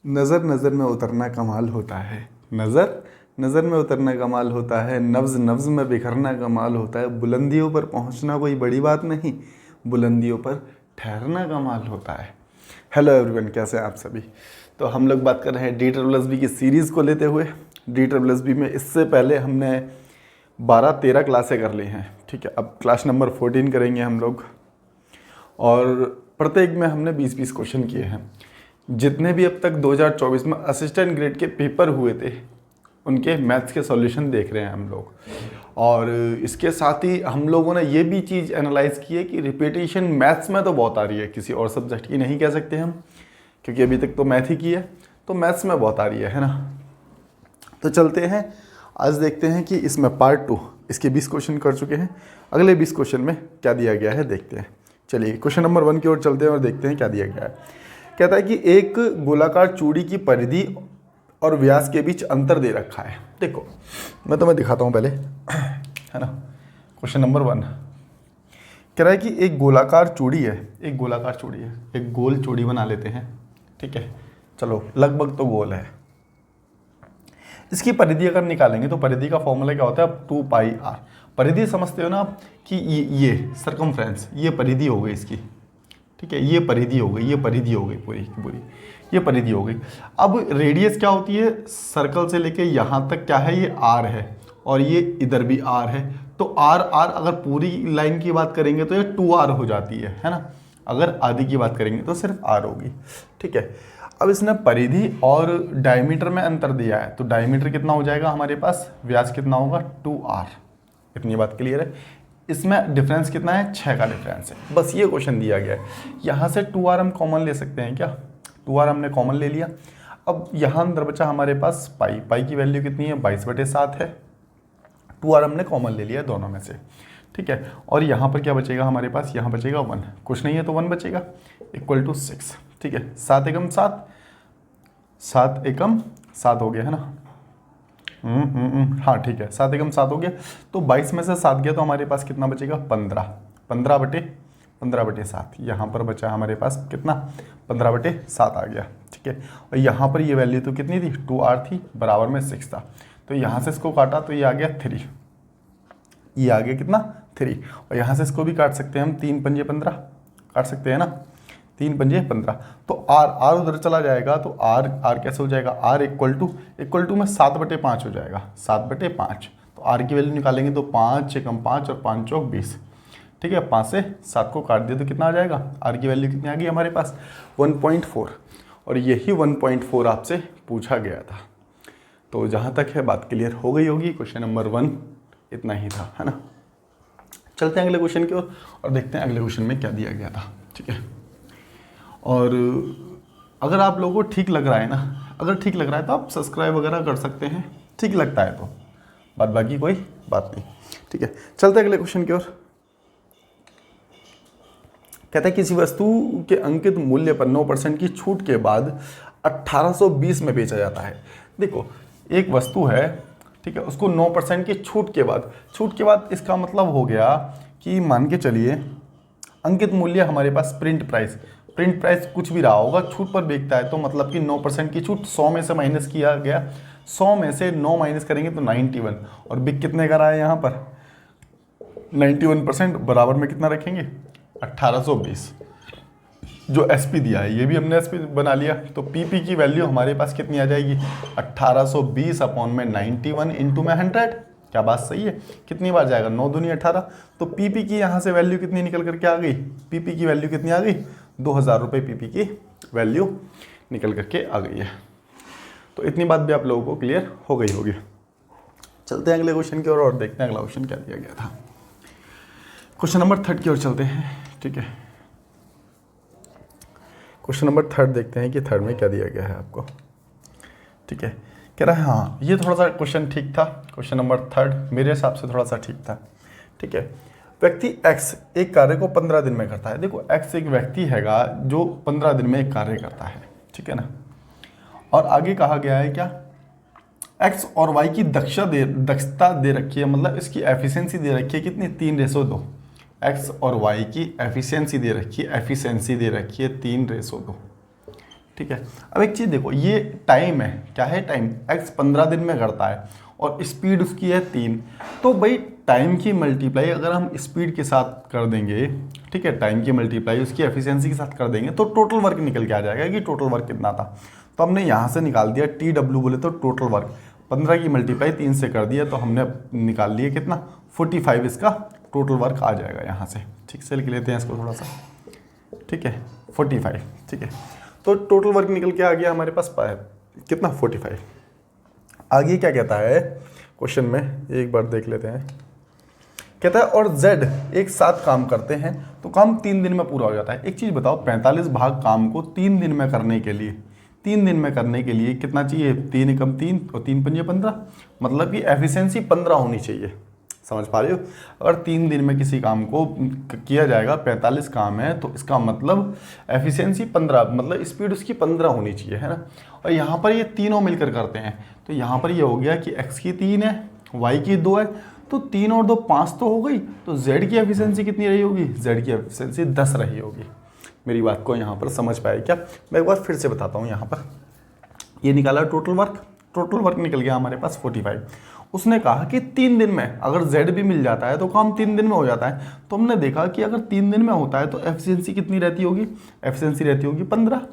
नज़र नज़र में उतरना कमाल होता है, नज़र नज़र में उतरना कमाल होता है, नब्ज़ नब्ज़ में बिखरना कमाल होता है, बुलंदियों पर पहुंचना कोई बड़ी बात नहीं, बुलंदियों पर ठहरना कमाल होता है। हेलो एवरीवन, कैसे हैं आप सभी। तो हम लोग बात कर रहे हैं DSSB की सीरीज़ को लेते हुए। DSSB में इससे पहले हमने 12-13 क्लासें कर ली हैं, ठीक है। अब क्लास नंबर 14 करेंगे हम लोग, और प्रत्येक में हमने 20-20 क्वेश्चन किए हैं। जितने भी अब तक 2024 में असिस्टेंट ग्रेड के पेपर हुए थे उनके मैथ्स के सॉल्यूशन देख रहे हैं हम लोग। और इसके साथ ही हम लोगों ने ये भी चीज़ एनालाइज की है कि रिपीटिशन मैथ्स में तो बहुत आ रही है, किसी और सब्जेक्ट की नहीं कह सकते हम, क्योंकि अभी तक तो मैथ ही की है, तो मैथ्स में बहुत आ रही है ना। तो चलते हैं, आज देखते हैं कि इसमें पार्ट 2, इसके 20 क्वेश्चन कर चुके हैं, अगले 20 क्वेश्चन में क्या दिया गया है देखते हैं। चलिए क्वेश्चन नंबर 1 की ओर चलते हैं और देखते हैं क्या दिया गया है। कहता है कि एक गोलाकार चूड़ी की परिधि और व्यास के बीच अंतर दे रखा है। देखो मैं तुम्हें दिखाता हूँ पहले, है ना। क्वेश्चन नंबर 1 कह रहा है कि एक गोलाकार चूड़ी है, एक गोलाकार चूड़ी है, एक गोल चूड़ी बना लेते हैं, ठीक है। चलो लगभग तो गोल है। इसकी परिधि अगर निकालेंगे तो परिधि का फॉर्मूला क्या होता है, 2πr। परिधि समझते हो ना आप कि ये सर्कमफ्रेंस, ये परिधि हो गई इसकी, ठीक है। ये परिधि हो गई, ये परिधि हो गई पूरी की पूरी, ये परिधि हो गई। अब रेडियस क्या होती है, सर्कल से लेके यहाँ तक क्या है, ये r है, और ये इधर भी r है। तो r अगर पूरी लाइन की बात करेंगे तो ये 2r हो जाती है ना। अगर आधी की बात करेंगे तो सिर्फ r होगी, ठीक है। अब इसने परिधि और डायमीटर में अंतर दिया है, तो डायमीटर कितना हो जाएगा हमारे पास, व्यास कितना होगा 2r। इतनी बात क्लियर है। इसमें डिफरेंस कितना है, 6 का डिफरेंस है। बस ये क्वेश्चन दिया गया है। यहाँ से 2r हम कॉमन ले सकते हैं क्या, 2r हमने कॉमन ले लिया। अब यहाँ अंदर बचा हमारे पास पाई, पाई की वैल्यू कितनी है, 22/7 है। 2r हमने कॉमन ले लिया दोनों में से, ठीक है। और यहाँ पर क्या बचेगा हमारे पास, यहाँ बचेगा 1, कुछ नहीं है तो 1 बचेगा, इक्वल टू 6, ठीक है। 7 एकम 7, 7 एकम 7 हो गया है ना। हाँ ठीक है, 7 एकम 7 हो गया। तो 22 में से 7 गया तो हमारे पास कितना बचेगा, 15, 15/7। यहाँ पर बचा हमारे पास कितना, 15/7 आ गया, ठीक है। और यहाँ पर ये वैल्यू तो कितनी थी, 2r थी, बराबर में 6 था। तो यहाँ से इसको काटा तो ये आ गया 3, ये आ गया कितना 3। और यहाँ से इसको भी काट सकते हैं हम, 3 पंजे 15 काट सकते हैं ना, 3 पंजे 15। तो r उधर चला जाएगा तो r कैसे हो जाएगा, r इक्वल टू में 7/5 हो जाएगा, 7/5। तो r की वैल्यू निकालेंगे तो 5 एकम 5 और 5 चौक 20, ठीक है। 5 से 7 को काट दिया तो कितना आ जाएगा, r की वैल्यू कितनी आ गई हमारे पास, 1.4। और यही 1.4 आपसे पूछा गया था। तो जहाँ तक है बात क्लियर हो गई होगी। क्वेश्चन नंबर 1 इतना ही था, है ना। चलते हैं अगले क्वेश्चन की ओर और देखते हैं अगले क्वेश्चन में क्या दिया गया था, ठीक है। और अगर आप लोगों को ठीक लग रहा है ना, अगर ठीक लग रहा है तो आप सब्सक्राइब वगैरह कर सकते हैं, ठीक लगता है तो, बात बाकी कोई बात नहीं, ठीक है। चलते हैं अगले क्वेश्चन की ओर। कहता है किसी वस्तु के अंकित मूल्य पर 9% की छूट के बाद 1820 में बेचा जाता है। देखो एक वस्तु है, ठीक है, उसको 9% की छूट के बाद इसका मतलब हो गया कि मान के चलिए अंकित मूल्य हमारे पास प्रिंट प्राइस कुछ भी रहा होगा, छूट पर बेचता है, तो मतलब कि 9% की छूट 100 में से माइनस किया गया, 100 में से 9 माइनस करेंगे तो 91, और बिक कितने का रहा है यहाँ पर 91%, बराबर में कितना रखेंगे 1820। जो एसपी दिया है ये भी हमने एसपी बना लिया, तो पीपी की वैल्यू हमारे पास कितनी आ जाएगी, 1820 अपॉन में 91 इंटू में 100। क्या बात सही है, कितनी बार जाएगा, 9 दूनी 18। तो पीपी की यहाँ से वैल्यू कितनी निकल करके आ गई, पीपी की वैल्यू कितनी आ गई, 2000 रुपये पीपी की वैल्यू निकल करके आ गई है। तो इतनी बात भी आप लोगों को क्लियर हो गई होगी। चलते हैं अगले क्वेश्चन की ओर और देखते हैं अगला क्वेश्चन क्या दिया गया था। क्वेश्चन नंबर 3 की ओर चलते हैं, ठीक है। क्वेश्चन नंबर 3 देखते हैं कि 3 में क्या दिया गया है आपको, ठीक है। कह रहा है हाँ ये थोड़ा सा क्वेश्चन ठीक था, क्वेश्चन नंबर 3 मेरे हिसाब से थोड़ा सा ठीक था, ठीक है। व्यक्ति x एक कार्य को 15 दिन में करता है। देखो x एक व्यक्ति हैगा जो 15 दिन में एक कार्य करता है, ठीक है ना। और आगे कहा गया है क्या, x और y की दक्षता दे रखी है, मतलब इसकी एफिशिएंसी दे रखी है कितनी, 3:2। x और y की एफिशिएंसी दे रखी है, 3:2, ठीक है। अब एक चीज़ देखो, ये टाइम है, क्या है टाइम, x 15 दिन में करता है और स्पीड उसकी है 3। तो भाई टाइम की मल्टीप्लाई अगर हम स्पीड के साथ कर देंगे, ठीक है, टाइम की मल्टीप्लाई उसकी एफिशिएंसी के साथ कर देंगे तो टोटल वर्क निकल के आ जाएगा कि टोटल वर्क कितना था। तो हमने यहाँ से निकाल दिया TW बोले तो टोटल वर्क, 15 की मल्टीप्लाई 3 से कर दिया तो हमने निकाल लिया कितना 45 इसका टोटल वर्क आ जाएगा यहाँ से। ठीक से लिख लेते हैं इसको थोड़ा सा, ठीक है 45, ठीक है। तो टोटल वर्क निकल के आ गया हमारे पास कितना 45। आगे क्या कहता है क्वेश्चन में, एक बार देख लेते हैं। कहता है और Z एक साथ काम करते हैं तो काम 3 दिन में पूरा हो जाता है। एक चीज़ बताओ, 45 भाग काम को 3 दिन में करने के लिए, 3 दिन में करने के लिए कितना चाहिए, 3 एकम 3 और 3 पंजे 15, मतलब कि एफिशिएंसी 15 होनी चाहिए। समझ पा रहे हो, अगर 3 दिन में किसी काम को किया जाएगा, 45 काम है तो इसका मतलब एफिशिएंसी 15, मतलब स्पीड उसकी 15 होनी चाहिए, है ना। और यहाँ पर ये तीनों मिलकर करते हैं तो यहाँ पर ये हो गया कि x की 3 है, y की 2 है, तो 3 और 2 5 तो हो गई। तो z की एफिशिएंसी कितनी रही होगी, z की एफिशिएंसी 10 रही होगी। मेरी बात को यहाँ पर समझ पाए क्या? मैं एक बार फिर से बताता हूँ। यहाँ पर ये निकाला टोटल वर्क निकल गया हमारे पास 45। उसने कहा कि 3 दिन में अगर Z भी मिल जाता है तो काम 3 दिन में हो जाता है। तो हमने देखा कि अगर 3 दिन में होता है तो एफिशिएंसी कितनी रहती होगी, एफिशिएंसी रहती होगी 15।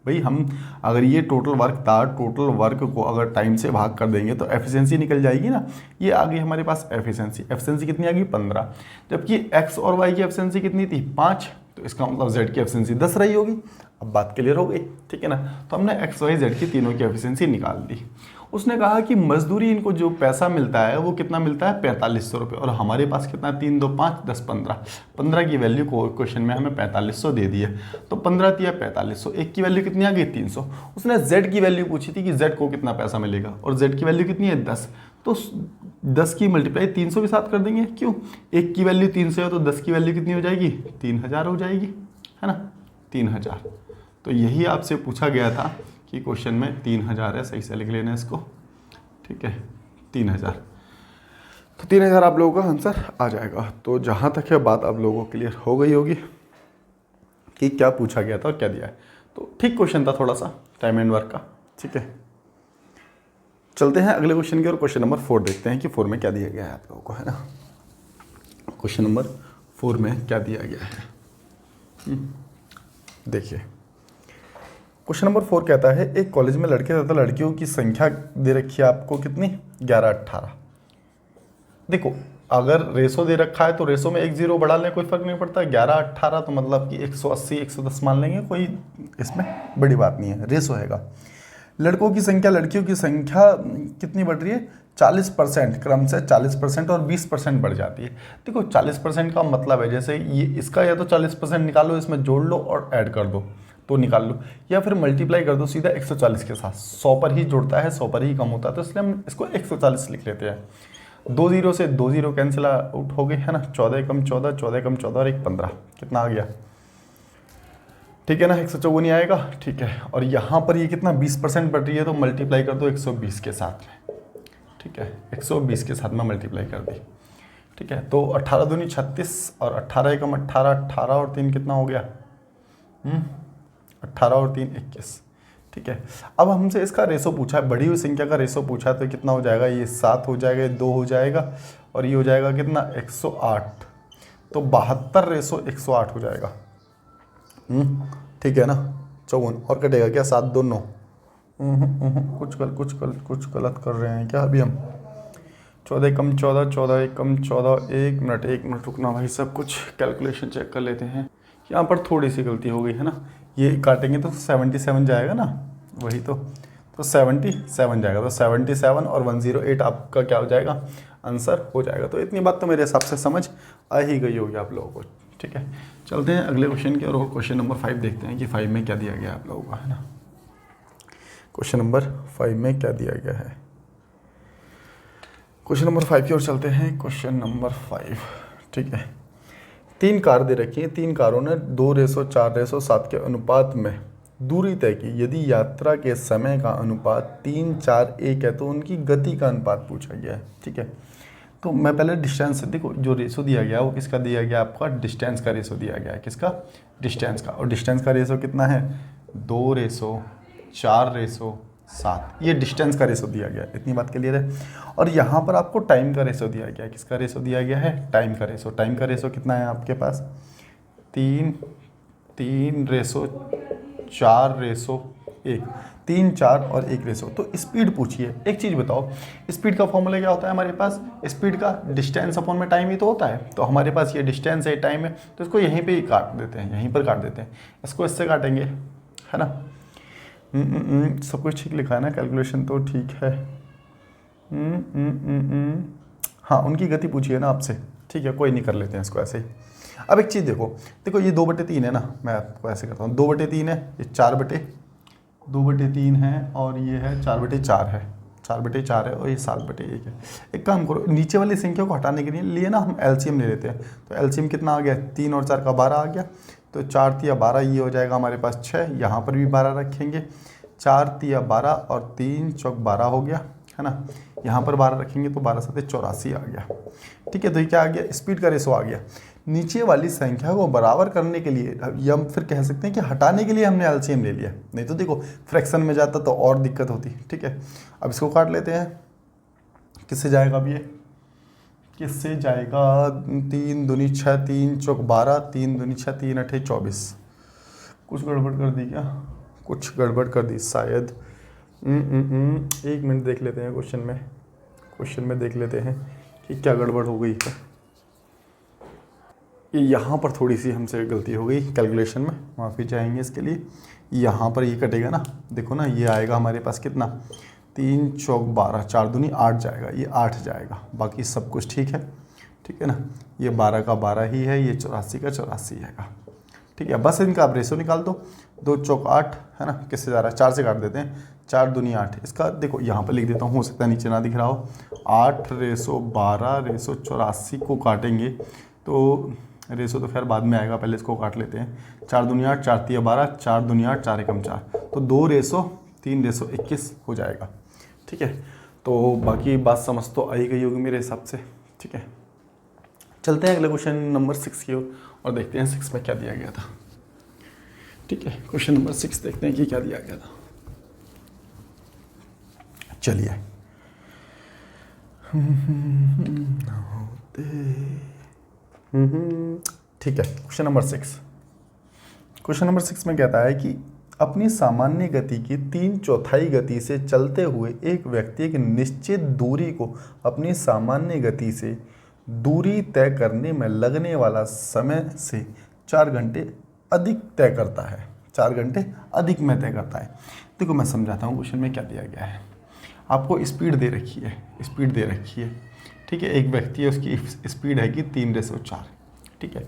भाई हम अगर ये टोटल वर्क था, टोटल वर्क को अगर टाइम से भाग कर देंगे तो एफिशिएंसी निकल जाएगी ना। ये आ गई हमारे पास एफिशिएंसी कितनी आ गई 15, जबकि x और y की एफिशिएंसी कितनी थी 5, तो इसका मतलब z की एफिशिएंसी 10 रही होगी। अब बात क्लियर हो गई, ठीक है ना। तो हमने x y z की तीनों की एफिशिएंसी निकाल दी। उसने कहा कि मजदूरी इनको जो पैसा मिलता है वो कितना मिलता है 4500 रुपये, और हमारे पास कितना 3 2 5 10 15 की वैल्यू को क्वेश्चन में हमें 4500 दे दी है। तो 15 दिया 4500, एक की वैल्यू कितनी आ गई 300। उसने z की वैल्यू पूछी थी कि z को कितना पैसा मिलेगा, और z की वैल्यू कितनी है 10। तो 10 की मल्टीप्लाई 300 के साथ कर देंगे, क्यों, एक की वैल्यू 300 है तो 10 की वैल्यू कितनी हो जाएगी 3000 हो जाएगी, है ना 3000। तो यही आपसे पूछा गया था कि क्वेश्चन में 3000 है, सही से लिख लेना इसको, ठीक है 3000। तो 3000 आप लोगों का आंसर आ जाएगा। तो जहाँ तक है बात आप लोगों को क्लियर हो गई होगी कि क्या पूछा गया था और क्या दिया है। तो ठीक क्वेश्चन था थोड़ा सा टाइम एंड वर्क का, ठीक है। चलते हैं अगले क्वेश्चन की और क्वेश्चन नंबर 4 देखते हैं कि 4 में क्या दिया गया है आप लोगों को, है ना। क्वेश्चन नंबर 4 में क्या दिया गया है, देखिए क्वेश्चन नंबर 4 कहता है एक कॉलेज में लड़के तथा लड़कियों की संख्या दे रखी है आपको कितनी 11 18। देखो अगर रेशो दे रखा है तो रेशो में एक जीरो बढ़ा लें, कोई फर्क नहीं पड़ता। 11 18 तो मतलब कि 180 110 मान लेंगे, कोई इसमें बड़ी बात नहीं है, रेशो हैगा। लड़कों की संख्या लड़कियों की संख्या कितनी बढ़ रही है 40%, क्रम से 40% और 20% बढ़ जाती है। देखो 40% का मतलब है जैसे ये इसका या तो 40% निकालो, इसमें जोड़ लो और ऐड कर दो तो निकाल लो, या फिर मल्टीप्लाई कर दो सीधा 140 के साथ। 100 पर ही जुड़ता है, 100 पर ही कम होता है, तो इसलिए हम इसको 140 लिख लेते हैं। 2 जीरो से 2 जीरो कैंसिल आउट हो गए, है ना। 14 कम 14, 14 कम 14 और 1 15, कितना आ गया, ठीक है ना 154 ही आएगा, ठीक है। और यहाँ पर ये कितना 20% बढ़ रही है तो मल्टीप्लाई कर दो 120 के साथ में, ठीक है 120 के साथ में मल्टीप्लाई कर दी, ठीक है। तो 18 दूनी 36 और 18 एकम 18, 18 और 3 कितना हो गया 18 और 3 21, ठीक है। अब हमसे इसका रेशो पूछा है, बढ़ी हुई संख्या का रेशो पूछा है तो कितना हो जाएगा, ये 7 हो जाएगा, ये 2 हो जाएगा और ये हो जाएगा कितना 108। तो 72 रेशो 108 हो जाएगा, ठीक है ना। 54 और कटेगा क्या 7 2 9, कुछ गलत कर रहे हैं क्या अभी हम। 14 कम 14, 14 एक कम 14, 1 मिनट रुकना भाई, सब कुछ कैलकुलेशन चेक कर लेते हैं। यहाँ पर थोड़ी सी गलती हो गई है ना, ये काटेंगे तो 77 जाएगा ना, वही तो 77 जाएगा। तो 77 और 108 आपका क्या हो जाएगा आंसर हो जाएगा। तो इतनी बात तो मेरे हिसाब से समझ आ ही गई होगी आप लोगों को, ठीक है। चलते हैं अगले क्वेश्चन की और क्वेश्चन नंबर 5 देखते हैं कि 5 में क्या दिया गया आप लोगों का, है ना। क्वेश्चन नंबर 5 में क्या दिया गया है, क्वेश्चन नंबर 5 की ओर चलते हैं। क्वेश्चन नंबर 5, ठीक है। 3 कार दे रखी है, 3 कारों ने 2:4:7 के अनुपात में दूरी तय की। यदि यात्रा के समय का अनुपात 3 4 1 है तो उनकी गति का अनुपात पूछा गया है, ठीक है। तो मैं पहले डिस्टेंस, देखो जो रेशो दिया गया वो किसका दिया गया आपका, डिस्टेंस का रेशो दिया गया है, किसका डिस्टेंस का। और डिस्टेंस का रेशो कितना है 2:4:7, ये डिस्टेंस का रेशो दिया गया है। इतनी बात क्लियर है। और यहाँ पर आपको टाइम का रेशो दिया गया है। किसका रेशो दिया गया है? टाइम का रेशो। टाइम का रेशो कितना है आपके पास? 3:4:1, 3, 4 और 1 रेशो। तो स्पीड पूछिए। एक चीज़ बताओ, स्पीड का फॉर्मूला क्या होता है हमारे पास? स्पीड का डिस्टेंस अपॉन में टाइम ही तो होता है। तो हमारे पास ये डिस्टेंस है, टाइम है, तो इसको यहीं पे ही काट देते हैं, यहीं पर काट देते हैं। इसको इससे काटेंगे, है ना। सब कुछ ठीक लिखा है ना, कैलकुलेशन तो ठीक है। हाँ, उनकी गति पूछिए ना आपसे, ठीक है, कोई नहीं, कर लेते हैं इसको ऐसे ही। अब एक चीज़ देखो ये 2/3 है ना, मैं आपको ऐसे करता हूँ, 2/3 है, ये 2/3 है, और ये है 4/4 है, 4/4 है, और ये 7/1 है। एक काम करो, नीचे वाली संख्या को हटाने के लिए ना हम एलसीएम ले लेते हैं। तो एलसीएम कितना आ गया? 3 और 4 का 12 आ गया। तो 4 तिया 12, ये हो जाएगा हमारे पास 6। यहाँ पर भी 12 रखेंगे, 4 तिया 12 और 3 चौक 12 हो गया, है ना। यहाँ पर 12 रखेंगे तो 12 7 84 आ गया। ठीक है, तो ये क्या आ गया? स्पीड का रेशो आ गया। नीचे वाली संख्या को बराबर करने के लिए, या हम फिर कह सकते हैं कि हटाने के लिए हमने एलसीएम ले लिया। नहीं तो देखो फ्रैक्शन में जाता तो और दिक्कत होती। ठीक है, अब इसको काट लेते हैं। किससे जाएगा अब ये? किससे जाएगा? 3 दूनी 6, 3 चौक 12, 3 दूनी 6, 3 अठे 24। कुछ गड़बड़ कर दी क्या? कुछ गड़बड़ कर दी शायद। 1 मिनट देख लेते हैं क्वेश्चन में देख लेते हैं कि क्या गड़बड़ हो गई है। ये यहाँ पर थोड़ी सी हमसे गलती हो गई कैलकुलेशन में, माफ़ी चाहेंगे इसके लिए। यहाँ पर ये कटेगा ना, देखो ना, ये आएगा हमारे पास कितना? 3 चौक 12, 4 दूनी 8 जाएगा, ये 8 जाएगा। बाकी सब कुछ ठीक है, ठीक है ना। ये 12 का 12 ही है, ये 84 का 84 आएगा। ठीक है, बस इनका आप रेशो निकाल दो। 2 चौक 8, है ना। किससे जा रहा है? 4 से काट देते हैं, 4 दूनी 8। इसका देखो यहाँ पर लिख देता हूँ, हो सकता है नीचे ना दिख रहा हो। 8/12/84 को काटेंगे तो रेशो तो खैर बाद में आएगा, पहले इसको काट लेते हैं। 4 दूनी 8, 4 तिया 12, 4 दूनी 8, 4 एकम 4, तो 2:3:21 हो जाएगा। ठीक है, तो बाकी बात समझ तो आई गई होगी मेरे हिसाब से। ठीक है, चलते हैं अगले क्वेश्चन नंबर 6 की ओर और देखते हैं 6 में क्या दिया गया था। ठीक है, क्वेश्चन नंबर 6 देखते हैं कि क्या दिया गया था। चलिए, ठीक है, क्वेश्चन नंबर 6 में कहता है कि अपनी सामान्य गति की 3/4 गति से चलते हुए एक व्यक्ति एक निश्चित दूरी को अपनी सामान्य गति से दूरी तय करने में लगने वाला समय से 4 घंटे अधिक तय करता है। 4 घंटे अधिक में तय करता है। देखो मैं समझाता हूँ क्वेश्चन में क्या दिया गया है। आपको स्पीड दे रखी है, ठीक है। एक व्यक्ति है, उसकी स्पीड है कि 3/4। ठीक है,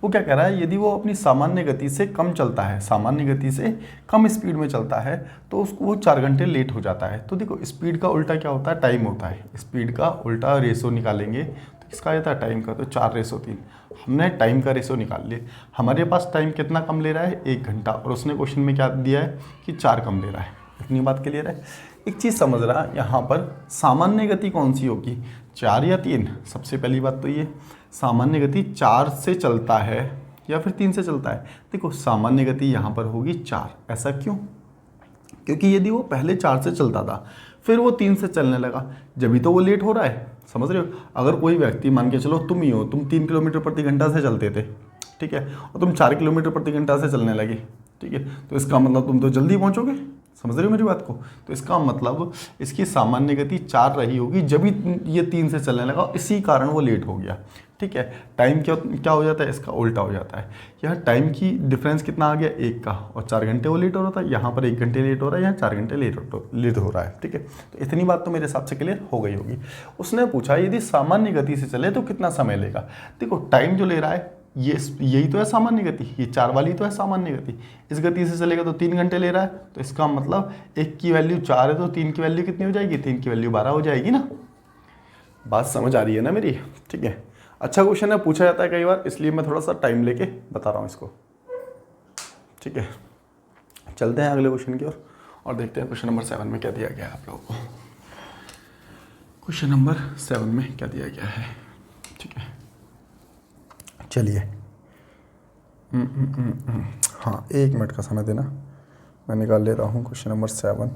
वो क्या कह रहा है? यदि वो अपनी सामान्य गति से कम चलता है, सामान्य गति से कम स्पीड में चलता है, तो उसको वो 4 घंटे लेट हो जाता है। तो देखो स्पीड का उल्टा क्या होता है? टाइम होता है। स्पीड का उल्टा रेशो निकालेंगे तो किसका आता है? टाइम का। तो 4/3। हमने टाइम का रेशो निकाल लिया। हमारे पास टाइम कितना कम ले रहा है? 1 घंटा, और उसने क्वेश्चन में क्या दिया है कि 4 कम ले रहा है। इतनी बात क्लियर है। एक चीज़ समझ रहा है, यहाँ पर सामान्य गति कौन सी होगी? 4 या 3? सबसे पहली बात तो ये, सामान्य गति 4 से चलता है या फिर 3 से चलता है? देखो सामान्य गति यहाँ पर होगी 4। ऐसा क्यों? क्योंकि यदि वो पहले 4 से चलता था, फिर वो 3 से चलने लगा, जब तो वो लेट हो रहा है। समझ रहे हो? अगर कोई व्यक्ति, मान के चलो तुम ही हो, तुम 3 किलोमीटर प्रति घंटा से चलते थे, ठीक है, और तुम 4 किलोमीटर प्रति घंटा से चलने लगे, ठीक है, तो इसका मतलब तुम तो जल्दी पहुँचोगे। समझ रहे हो मेरी बात को? तो इसका मतलब इसकी सामान्य गति 4 रही होगी, जब ये 3 से चलने लगा, इसी कारण वो लेट हो गया। ठीक है, टाइम क्या हो जाता है? इसका उल्टा हो जाता है। यहाँ टाइम की डिफरेंस कितना आ गया? 1 का, और 4 घंटे वो लेट हो रहा था। यहाँ पर 1 घंटे लेट हो रहा है, यहाँ 4 घंटे लेट हो रहा है। ठीक है, तो इतनी बात तो मेरे हिसाब से क्लियर हो गई होगी। उसने पूछा यदि सामान्य गति से चले तो कितना समय लेगा। देखो टाइम जो ले रहा है यही तो है सामान्य गति, ये 4 वाली तो है सामान्य गति। इस गति से चलेगा तो 3 घंटे ले रहा है, तो इसका मतलब 1 की वैल्यू 4 है तो 3 की वैल्यू कितनी हो जाएगी? 3 की वैल्यू 12 हो जाएगी ना। बात समझ आ रही है ना मेरी? ठीक है, अच्छा क्वेश्चन है, पूछा जाता है कई बार, इसलिए मैं थोड़ा सा टाइम लेके बता रहा हूँ इसको। ठीक है, चलते हैं अगले क्वेश्चन की ओर और देखते हैं क्वेश्चन नंबर 7 में क्या दिया गया है आप लोगों को। क्वेश्चन नंबर 7 में क्या दिया गया है? ठीक है, चलिए, हाँ 1 मिनट का समय देना, मैं निकाल लेता हूँ क्वेश्चन नंबर 7।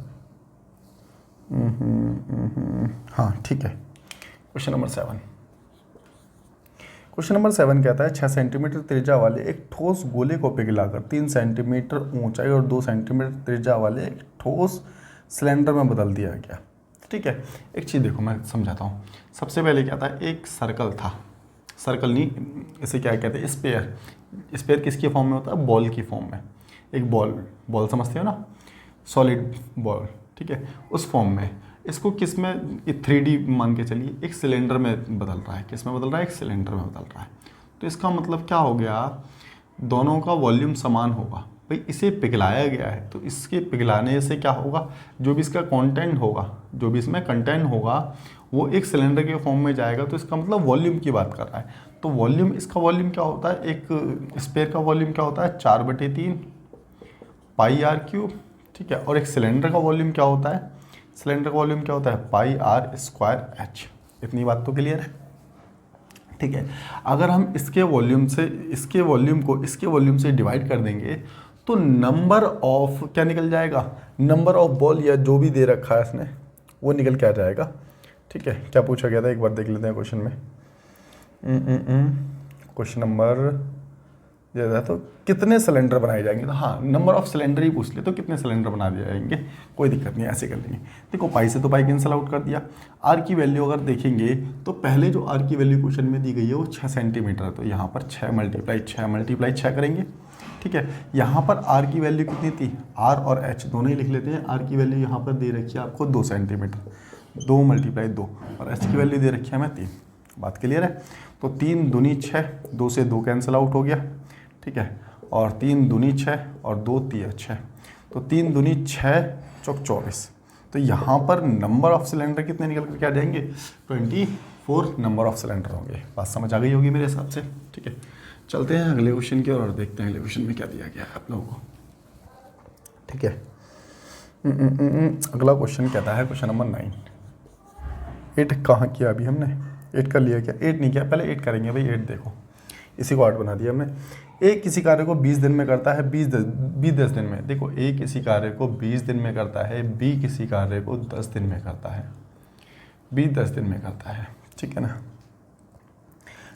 हाँ ठीक है, क्वेश्चन नंबर 7। क्वेश्चन नंबर 7 कहता है 6 सेंटीमीटर त्रिज्या वाले एक ठोस गोले को पिघलाकर 3 सेंटीमीटर ऊंचाई और 2 सेंटीमीटर त्रिज्या वाले एक ठोस सिलेंडर में बदल दिया गया। ठीक है, एक चीज़ देखो मैं समझाता हूँ। सबसे पहले क्या था, एक सर्कल था, सर्कल नहीं, इसे क्या कहते हैं, स्पेयर। स्पेयर किसके फॉर्म में होता है, बॉल की फॉर्म में। एक बॉल समझते हो ना, सॉलिड बॉल, ठीक है, उस फॉर्म में। इसको किस में, 3D मान के चलिए, एक सिलेंडर में बदल रहा है। किस में बदल रहा है, एक सिलेंडर में बदल रहा है। तो इसका मतलब क्या हो गया, दोनों का वॉल्यूम समान होगा। भाई इसे पिघलाया गया है तो इसके पिघलाने से क्या होगा, जो भी इसका कंटेंट होगा, जो भी इसमें कंटेंट होगा वो एक सिलेंडर के फॉर्म में जाएगा। तो इसका मतलब वॉल्यूम की बात कर रहा है। तो वॉल्यूम, इसका वॉल्यूम क्या होता है, एक स्पेयर का वॉल्यूम क्या होता है, 4/3 पाई आर क्यूब। ठीक है, और एक सिलेंडर का वॉल्यूम क्या होता है, सिलेंडर का वॉल्यूम क्या होता है, पाई आर स्क्वायर एच। इतनी बात तो क्लियर है। ठीक है, अगर हम इसके वॉल्यूम से, इसके वॉल्यूम को इसके वॉल्यूम से डिवाइड कर देंगे तो नंबर ऑफ क्या निकल जाएगा, नंबर ऑफ बॉल या जो भी दे रखा है इसने वो निकल के आ जाएगा। ठीक है, क्या पूछा गया था एक बार देख लेते हैं क्वेश्चन में। क्वेश्चन नंबर दिया था तो कितने सिलेंडर बनाए जाएंगे, तो हाँ नंबर ऑफ सिलेंडर ही पूछ ले, तो कितने सिलेंडर बना दिए जाएंगे, कोई दिक्कत नहीं, ऐसे कर लेंगे। देखो पाई से तो पाई कैंसिल आउट कर दिया। आर की वैल्यू अगर देखेंगे तो पहले जो आर की वैल्यू क्वेश्चन में दी गई है वो 6 सेंटीमीटर है, तो यहाँ पर 6 × 6 करेंगे। ठीक है, यहाँ पर आर की वैल्यू कितनी थी, आर और एच दोनों ही लिख लेते हैं। आर की वैल्यू यहाँ पर दे रखी है आपको 2 सेंटीमीटर, 2 × 2, और एच की वैल्यू दे रखी है हमें 3। बात क्लियर है। तो 3 दूनी 6, 2 से 2 कैंसिल आउट हो गया। ठीक है, और 3 दूनी 6 और 2 3 6, तो 3 दूनी 6 चौक 24। तो यहाँ पर नंबर ऑफ सिलेंडर कितने निकल कर क्या जाएंगे, 24 नंबर ऑफ सिलेंडर होंगे। बात समझ आ गई होगी मेरे हिसाब से। ठीक है, चलते हैं अगले क्वेश्चन की और देखते हैं अगले क्वेश्चन में क्या दिया गया है आप लोगों को। ठीक है, अगला क्वेश्चन कहता है क्वेश्चन नंबर 9। 8 कहाँ किया अभी हमने, 8 कर लिया क्या, 8 नहीं किया, पहले 8 करेंगे भाई। 8 देखो, इसी को 8 बना दिया हमने। ए किसी कार्य को 20 दिन में करता है, 20 10 दिन में। देखो ए किसी कार्य को 20 दिन में करता है, बी किसी कार्य को 10 दिन में करता है, बी 10 दिन में करता है। ठीक है ना,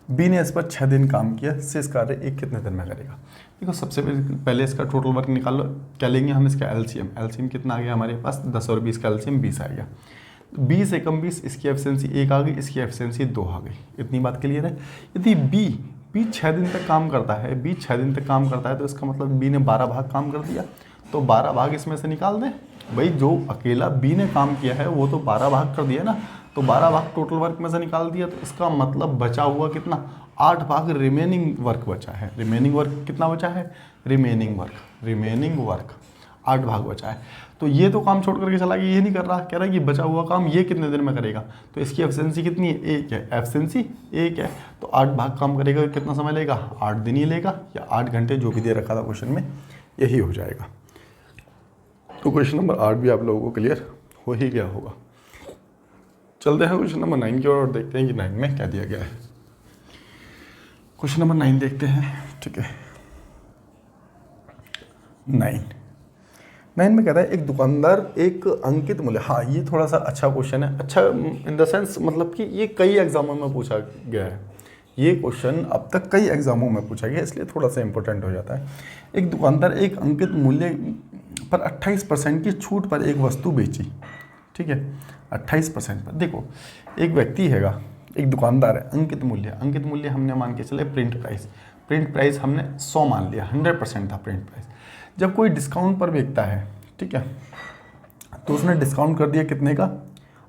बी ने इस पर 6 दिन काम किया, शेष कार्य ए कितने दिन में करेगा। देखो सबसे पहले इसका टोटल वर्क निकाल लो। क्या लेंगे हम, इसका एलसीएम। एलसीएम कितना आ गया हमारे पास, 10 और 20 का एलसीएम 20 आ गया। 20 एकम 20, इसकी एफिशिएंसी 1 आ गई, इसकी एफिशिएंसी 2 आ गई। इतनी बात क्लियर है। यदि बी 6 दिन तक काम करता है, बी 6 दिन तक काम करता है, तो इसका मतलब बी ने 12 भाग काम कर दिया, तो 12 भाग इसमें से निकाल दें। भाई जो अकेला बी ने काम किया है वो तो 12 भाग कर दिया ना, तो 12 भाग टोटल वर्क में से निकाल दिया, तो इसका मतलब बचा हुआ कितना, 8 भाग रिमेनिंग वर्क बचा है। रिमेनिंग वर्क कितना बचा है, रिमेनिंग वर्क 8 भाग बचा है। तो ये तो काम छोड़ करके चला गया, ये नहीं कर रहा, कह रहा है कि बचा हुआ काम ये कितने दिन में करेगा। तो इसकी एफिशिएंसी कितनी है, 1 है, एफिशिएंसी 1 है, तो 8 भाग काम करेगा, कितना समय लेगा, 8 दिन ही लेगा, या 8 घंटे, जो भी दे रखा था क्वेश्चन में यही हो जाएगा। तो क्वेश्चन नंबर 8 भी आप लोगों को क्लियर हो ही गया होगा। चलते हैं क्वेश्चन नंबर 9 की ओर और देखते हैं कि 9 में क्या दिया गया है। क्वेश्चन नंबर 9 देखते हैं। ठीक है, 9 में कहता है एक दुकानदार एक अंकित मूल्य, हाँ ये थोड़ा सा अच्छा क्वेश्चन है। अच्छा इन द सेंस मतलब कि ये कई एग्जामों में पूछा गया है, ये क्वेश्चन अब तक कई एग्जामों में पूछा गया, इसलिए थोड़ा सा इंपॉर्टेंट हो जाता है। एक दुकानदार एक अंकित मूल्य पर 28% की छूट पर एक वस्तु बेची। ठीक है, 28% पर। देखो एक व्यक्ति हैगा, एक दुकानदार है, अंकित मूल्य हमने मान के चले प्रिंट प्राइस हमने 100 मान लिया, 100% था प्रिंट प्राइस। जब कोई डिस्काउंट पर बेचता है, ठीक है, तो उसने डिस्काउंट कर दिया कितने का,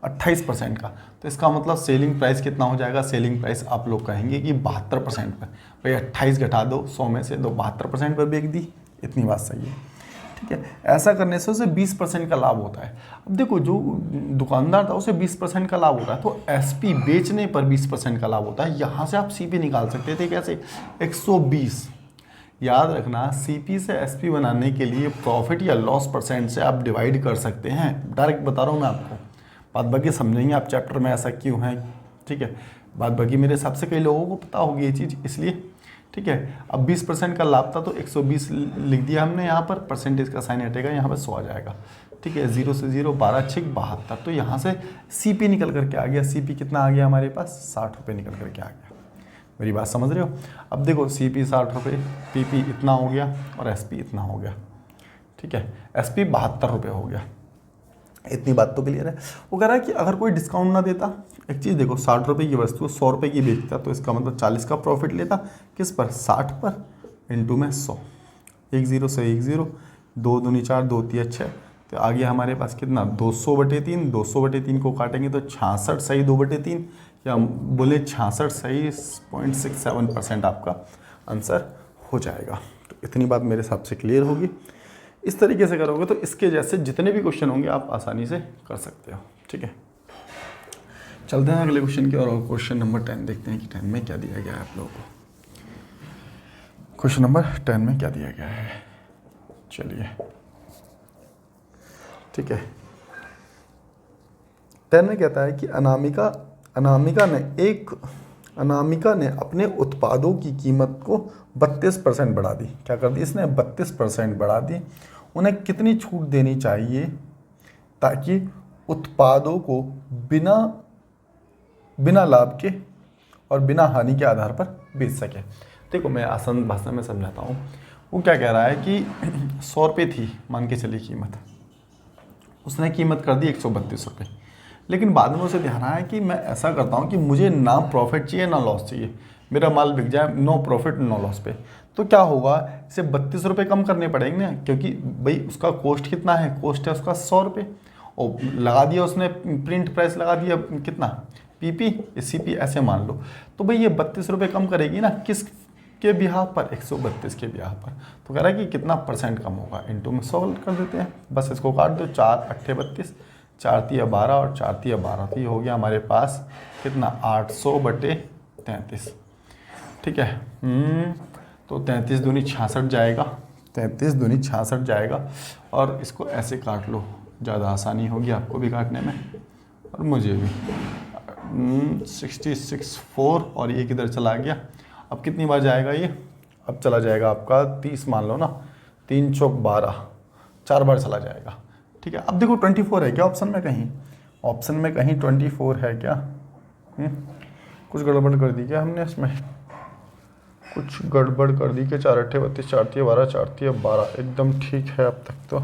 28% का। तो इसका मतलब सेलिंग प्राइस कितना हो जाएगा, सेलिंग प्राइस आप लोग कहेंगे कि 72% पर। भाई 28 घटा दो 100 में से, तो 72% पर बेच दी, इतनी बात सही है। ठीक है, ऐसा करने से उसे 20% का लाभ होता है। अब देखो जो दुकानदार था उसे 20% का लाभ होता है, तो एसपी बेचने पर 20% का लाभ होता है। यहाँ से आप सीपी निकाल सकते थे, कैसे, 120। याद रखना, सीपी से एसपी बनाने के लिए प्रॉफिट या लॉस परसेंट से आप डिवाइड कर सकते हैं। डायरेक्ट बता रहा हूँ मैं आपको, बात बाकी समझेंगे आप चैप्टर में ऐसा क्यों है। ठीक है, बात बाकी मेरे हिसाब से कई लोगों को पता होगी ये चीज़, इसलिए ठीक है। अब 20% का लाभ था तो 120 लिख दिया हमने यहाँ पर, परसेंटेज का साइन हटेगा, यहाँ पर 100 आ जाएगा। ठीक है, 0 से 0 12 6 72। तो यहाँ से CP निकल करके आ गया। CP कितना आ गया हमारे पास? 60 रुपये निकल करके आ गया। मेरी बात समझ रहे हो? अब देखो CP 60 रुपये, PP इतना हो गया और SP इतना हो गया। ठीक है, SP 72 रुपये हो गया। इतनी बात तो क्लियर है। वो कह रहा है कि अगर कोई डिस्काउंट ना देता, एक चीज़ देखो, 60 रुपये की वस्तु 100 रुपये की बेचता तो इसका मतलब 40 का प्रॉफिट लेता। किस पर? 60 पर, इंटू में 100। 1 0 से 1 0, 2 दूनी 4, 2 3 6। तो आ गया हमारे पास कितना? 200/3। 200/3 को काटेंगे तो 66 सही 2/3, या बोले 66 सही 0.67% आपका आंसर हो जाएगा। तो इतनी बात मेरे हिसाब से क्लियर होगी। इस तरीके से करोगे तो इसके जैसे जितने भी क्वेश्चन होंगे आप आसानी से कर सकते हो। ठीक है, चलते हैं अगले क्वेश्चन की और क्वेश्चन नंबर 10 देखते हैं कि 10 में क्या दिया गया है आप लोगों को। क्वेश्चन नंबर 10 में क्या दिया गया है, चलिए। ठीक है, 10 में कहता है कि अनामिका ने अपने उत्पादों की कीमत को 32% बढ़ा दी। क्या कर दी इसने? 32% बढ़ा दी। उन्हें कितनी छूट देनी चाहिए ताकि उत्पादों को बिना लाभ के और बिना हानि के आधार पर बेच सके? देखो मैं आसान भाषा में समझाता हूँ। वो क्या कह रहा है कि 100 रुपये थी मान के चलिए कीमत, उसने कीमत कर दी 132 रुपये। लेकिन बाद में उसे ध्यान आया कि मैं ऐसा करता हूँ कि मुझे ना प्रॉफिट चाहिए ना लॉस चाहिए, मेरा माल बिक जाए, नो प्रॉफिट नो लॉस पे। तो क्या होगा, इसे 32 रुपये कम करने पड़ेंगे ना, क्योंकि भाई उसका कॉस्ट कितना है? कॉस्ट है उसका 100 रुपये, और लगा दिया उसने प्रिंट प्राइस लगा दिया कितना? PP CP ऐसे मान लो। तो भाई ये 32 रुपये कम करेगी ना, किस के बिहाफ पर? 132 के बिहाफ पर। तो कह रहा है कि कितना परसेंट कम होगा, इंटू में 100 कर देते हैं, बस इसको काट दो। 4 8 32, 4 3 12 और 4 3 12। तो ये हो गया हमारे पास कितना? 800/33। ठीक है, तो 33 दूनी 66 जाएगा, 33 दूनी 66 जाएगा। और इसको ऐसे काट लो, ज़्यादा आसानी होगी आपको भी काटने में और मुझे भी। 66 4 और ये किधर चला गया? अब कितनी बार जाएगा ये? अब चला जाएगा आपका 30 मान लो ना, 3 चौक 12, 4 बार चला जाएगा। ठीक है, अब देखो 24 है क्या ऑप्शन में कहीं? ऑप्शन में कहीं 24 है क्या? कुछ गड़बड़ कर दी क्या हमने इसमें? कुछ गड़बड़ कर दी कि 4 8 32, 4 3 12, 4 3 12 एकदम ठीक है अब तक तो।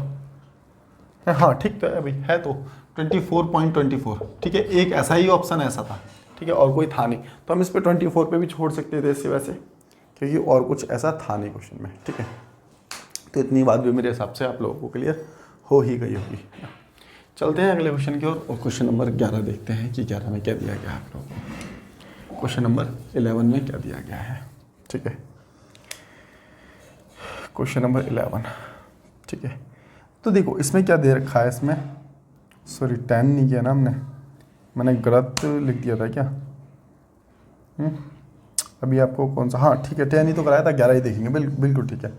हाँ ठीक तो है भाई, है तो 24.24। ठीक है, एक ऐसा ही ऑप्शन ऐसा था। ठीक है, और कोई था नहीं, तो हम इस पे 24 पे भी छोड़ सकते थे इससे वैसे, क्योंकि और कुछ ऐसा था नहीं क्वेश्चन में। ठीक है, तो इतनी बात भी मेरे हिसाब से आप लोगों को क्लियर हो ही गई होगी। चलते हैं अगले क्वेश्चन की ओर, और क्वेश्चन नंबर 11 देखते हैं कि 11 में क्या दिया गया है आप लोगों को। क्वेश्चन नंबर 11 में क्या दिया गया है? ठीक है, क्वेश्चन नंबर 11। ठीक है, तो देखो इसमें क्या दे रखा है, इसमें सॉरी 10 नहीं किया ना मैंने गलत लिख दिया था क्या? अभी आपको कौन सा, हाँ ठीक है 10 ही तो कराया था, 11 ही देखेंगे। बिल्कुल ठीक है।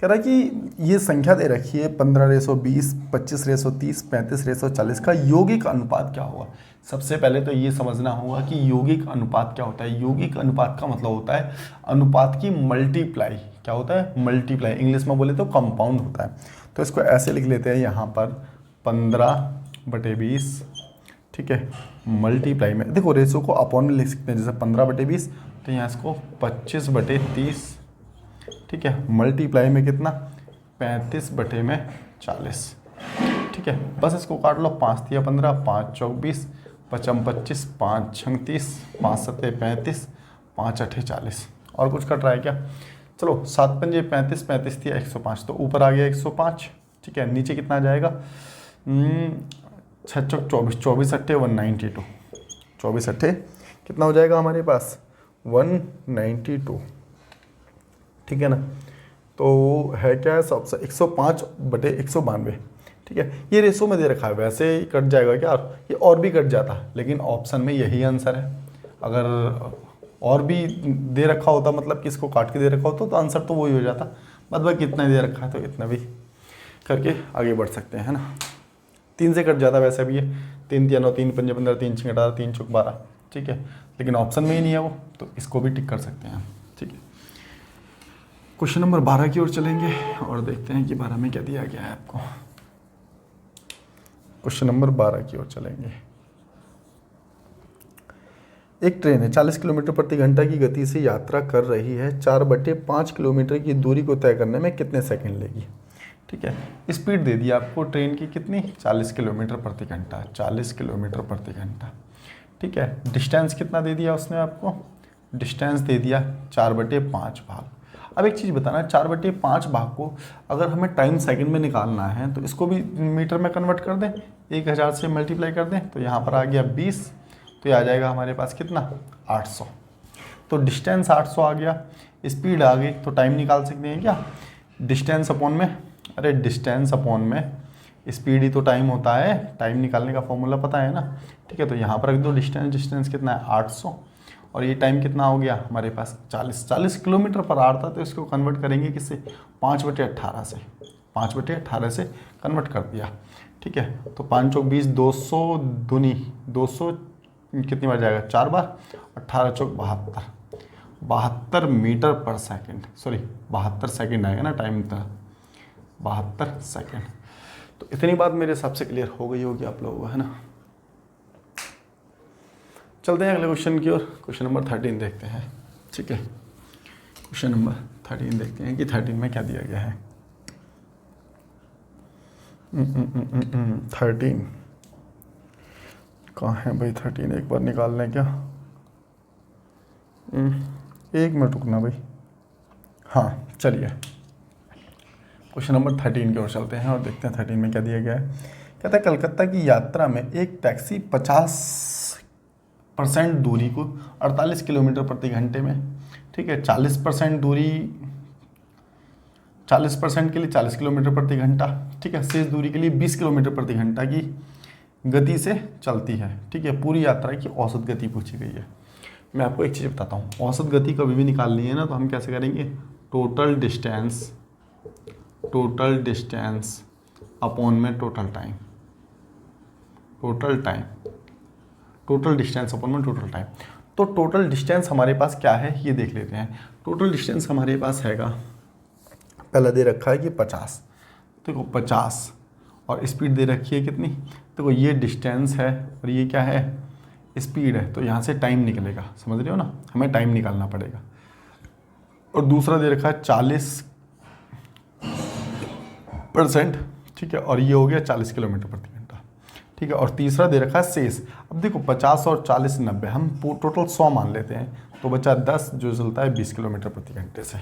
कह रहा है कि ये संख्या दे रखी है 15/20, 25/30, 35/40 का यौगिक अनुपात क्या होगा? सबसे पहले तो ये समझना होगा कि यौगिक अनुपात क्या होता है। यौगिक अनुपात का मतलब होता है अनुपात की मल्टीप्लाई। क्या होता है? मल्टीप्लाई। इंग्लिश में बोले तो कंपाउंड होता है। तो इसको ऐसे लिख लेते हैं यहाँ पर 15/20। ठीक है, मल्टीप्लाई में देखो रेशो को अपॉन में लिख सकते हैं, जैसे 15/20 तो यहाँ इसको 25/30। ठीक है, मल्टीप्लाई में कितना? 35/40। ठीक है, बस इसको काट लो। 5 3 15, 5 चौक 20, 5 25, 5 6 30, 5 7 35, 5 8 40। और कुछ कट रहा है क्या? चलो 7 5 35, 35 थी 105, तो ऊपर आ गया 105। ठीक है, नीचे कितना आ जाएगा? 6 चौक 24, 24 8 192, 24 8 कितना हो जाएगा हमारे पास? 192। ठीक है ना, तो है क्या है ऑप्शन? 105/192। ठीक है, ये रेशो में दे रखा है, वैसे ही कट जाएगा क्या? ये और भी कट जाता, लेकिन ऑप्शन में यही आंसर है। अगर और भी दे रखा होता, मतलब कि इसको काट के दे रखा होता, तो आंसर तो वही हो जाता। मतलब कितना दे रखा है तो इतना भी करके आगे बढ़ सकते हैं, है ना। 3 से कट जाता वैसे भी है, 3 3 9 3 5 15, 3 6 18, 3 चौक 12। ठीक है, लेकिन ऑप्शन में ही नहीं है वो, तो इसको भी टिक कर सकते हैं। ठीक है, क्वेश्चन नंबर 12 की ओर चलेंगे और देखते हैं कि 12 में क्या दिया गया है आपको। क्वेश्चन नंबर 12 की ओर चलेंगे। एक ट्रेन है 40 किलोमीटर प्रति घंटा की गति से यात्रा कर रही है, 4/5 किलोमीटर की दूरी को तय करने में कितने सेकंड लेगी। ठीक है, स्पीड दे दी आपको ट्रेन की कितनी, 40 किलोमीटर प्रति घंटा, 40 किलोमीटर प्रति घंटा। ठीक है, डिस्टेंस कितना दे दिया उसने आपको, डिस्टेंस दे दिया 4/5 भाग। अब एक चीज़ बताना, 4/5 भाग को अगर हमें टाइम सेकंड में निकालना है तो इसको भी मीटर में कन्वर्ट कर दें, 1000 से मल्टीप्लाई कर दें, तो यहाँ पर आ गया 20, तो ये आ जाएगा हमारे पास कितना, 800। तो डिस्टेंस 800 आ गया, स्पीड आ गई, तो टाइम निकाल सकते हैं क्या, डिस्टेंस अपॉन में, अरे डिस्टेंस अपॉन में स्पीड ही तो टाइम होता है, टाइम निकालने का फॉर्मूला पता है ना। ठीक है, तो यहाँ पर रख दो डिस्टेंस, डिस्टेंस कितना है 800, और ये टाइम कितना हो गया हमारे पास 40 किलोमीटर पर आवर था, तो इसको कन्वर्ट करेंगे किससे, 5/18 से, 5/18 से कन्वर्ट कर दिया। ठीक है, तो 5 चौक 20, 200 दूनी 200 कितनी बार जाएगा, 4 बार, 18 चौक 72, 72 मीटर पर सेकंड, सॉरी 72 सेकंड आएगा ना टाइम का, 72 सेकंड। तो इतनी बात मेरे हिसाब से क्लियर हो गई होगी आप लोगों को, है ना। चलते हैं अगले क्वेश्चन की ओर, क्वेश्चन नंबर 13 देखते हैं। ठीक है, क्वेश्चन नंबर 13 देखते हैं कि 13 में क्या दिया गया है। 13 कहाँ है भाई, 13 एक बार निकाल लें क्या, 1 मिनट रुकना भाई। हाँ चलिए, क्वेश्चन नंबर 13 की ओर चलते हैं और देखते हैं 13 में क्या दिया गया है। कहता है कलकत्ता की यात्रा में एक टैक्सी 50% दूरी को 48 किलोमीटर प्रति घंटे में, ठीक है, 40% दूरी, 40% के लिए 40 किलोमीटर प्रति घंटा, ठीक है, शेष दूरी के लिए 20 किलोमीटर प्रति घंटा की गति से चलती है। ठीक है, पूरी यात्रा की औसत गति पूछी गई है। मैं आपको एक चीज़ बताता हूँ, औसत गति कभी भी निकालनी है ना, तो हम कैसे करेंगे, टोटल डिस्टेंस अपॉन में total time, total distance upon में टोटल टाइम। तो टोटल डिस्टेंस हमारे पास क्या है ये देख लेते हैं। टोटल डिस्टेंस हमारे पास हैगा, पहला दे रखा है कि 50, देखो 50, और स्पीड दे रखी है कितनी, देखो ये डिस्टेंस है और ये क्या है, स्पीड है, तो यहाँ से टाइम निकलेगा, समझ रहे हो ना, हमें टाइम निकालना पड़ेगा। और दूसरा दे रखा है 40%, ठीक है, और ये हो गया 40 किलोमीटर प्रति घंटा, ठीक है, और तीसरा दे रखा है शेष। अब देखो 50 और 40 90, हम टोटल 100 मान लेते हैं, तो बचा 10 जो चलता है 20 किलोमीटर प्रति घंटे से।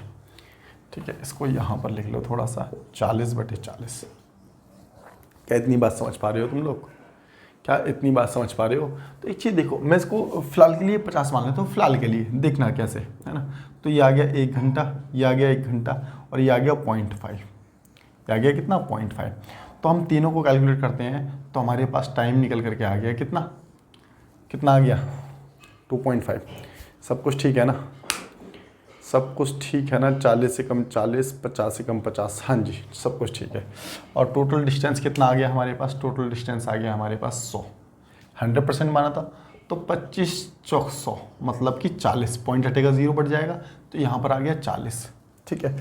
ठीक है, इसको यहाँ पर लिख लो थोड़ा सा, 40/40। क्या इतनी बात समझ पा रहे हो तुम लोग, क्या इतनी बात समझ पा रहे हो। तो एक चीज़ देखो, मैं इसको फिलहाल के लिए 50 मान लेता हूँ, फिलहाल के लिए देखना कैसे है ना। तो ये आ गया 1 घंटा, ये आ गया 1 घंटा, और ये आ गया 0.5, ये आ गया कितना 0.5। तो हम तीनों को कैलकुलेट करते हैं, तो हमारे पास टाइम निकल करके आ गया कितना, कितना आ गया 2.5। सब कुछ ठीक है ना, सब कुछ ठीक है ना, 40 से कम 40, 50 से कम 50, हाँ जी सब कुछ ठीक है। और टोटल डिस्टेंस कितना आ गया हमारे पास, टोटल डिस्टेंस आ गया हमारे पास 100, 100% माना था, तो 25 चौक 100 मतलब कि 40, पॉइंट हटेगा 0 बढ़ जाएगा, तो यहाँ पर आ गया 40। ठीक है,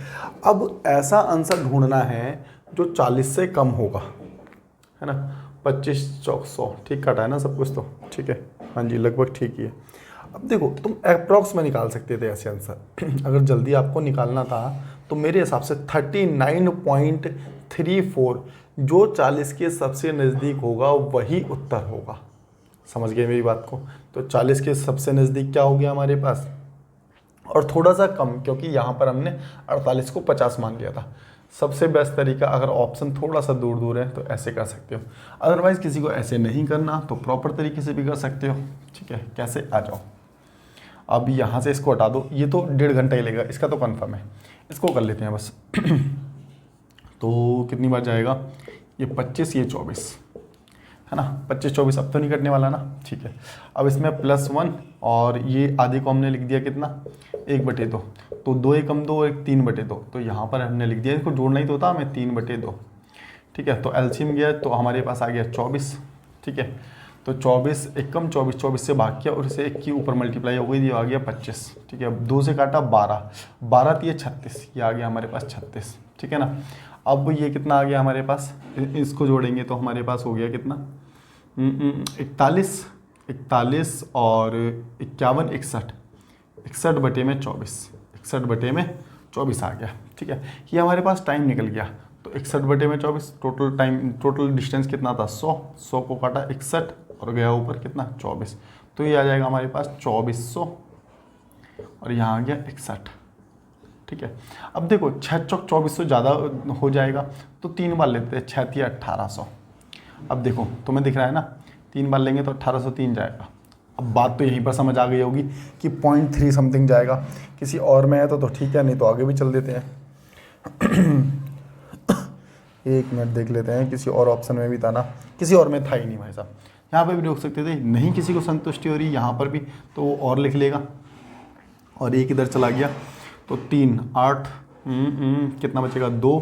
अब ऐसा आंसर ढूंढना है जो 40 से कम होगा, है ना। 25 चौक 100, ठीक कटा है ना सब कुछ, तो ठीक है, हाँ जी लगभग ठीक ही है। अब देखो तुम अप्रॉक्स में निकाल सकते थे ऐसे आंसर अगर जल्दी आपको निकालना था, तो मेरे हिसाब से 39.34 जो 40 के सबसे नज़दीक होगा वही उत्तर होगा। समझ गए मेरी बात को। तो 40 के सबसे नज़दीक क्या हो गया हमारे पास, और थोड़ा सा कम, क्योंकि यहाँ पर हमने 48 को 50 मान लिया था। सबसे बेस्ट तरीका, अगर ऑप्शन थोड़ा सा दूर दूर है तो ऐसे कर सकते हो, अदरवाइज़ किसी को ऐसे नहीं करना तो प्रॉपर तरीके से भी कर सकते हो। ठीक है, कैसे, आ जाओ। अब यहाँ से इसको हटा दो, ये तो 1.5 घंटा ही लेगा, इसका तो कन्फर्म है, इसको कर लेते हैं बस। तो कितनी बार जाएगा, ये 25, ये 24, है ना, 25 24 अब तो नहीं कटने वाला ना। ठीक है, अब इसमें +1 और ये आधे को हमने लिख दिया कितना, 1/2, तो 2 1 कम 2 1 3/2, तो यहाँ पर हमने लिख दिया, इसको जोड़ना ही तो था हमें 3/2। ठीक है, तो एलसीएम गया तो हमारे पास आ गया 24। ठीक है, तो 24 एकम 24, 24 से भाग किया और इसे 1 की ऊपर मल्टीप्लाई हो गई, ये आ गया 25। ठीक है, अब 2 से काटा 12, 12 दिए 36, ये आ गया हमारे पास 36। ठीक है ना। अब ये कितना आ गया हमारे पास, इसको जोड़ेंगे तो हमारे पास हो गया कितना, 41, 41 और 51, 61, 61 बटे में 24, 61 बटे में 24 आ गया। ठीक है, ये हमारे पास टाइम निकल गया। तो 61 बटे में 24, टोटल टाइम, टोटल डिस्टेंस कितना था 100, 100 को काटा 61 और गया ऊपर कितना 24, तो ये आ जाएगा हमारे पास 2400 और यहाँ आ गया 61। ठीक है, अब देखो 6 चौक 2400 ज़्यादा हो जाएगा, तो 3 बार लेते हैं, 6 या 1800। अब देखो तुम्हें दिख रहा है ना, 3 बार लेंगे तो 1803 जाएगा। अब बात तो यहीं पर समझ आ गई होगी कि 0.3 समथिंग जाएगा। किसी और में है तो ठीक है, नहीं तो आगे भी चल देते हैं। 1 मिनट देख लेते हैं, किसी और ऑप्शन में भी था ना, किसी और में था ही नहीं भाई साहब। यहाँ पे भी रोक सकते थे, नहीं किसी को संतुष्टि हो रही यहाँ पर भी तो वो और लिख लेगा, और 1 इधर चला गया तो 3 8, कितना बचेगा 2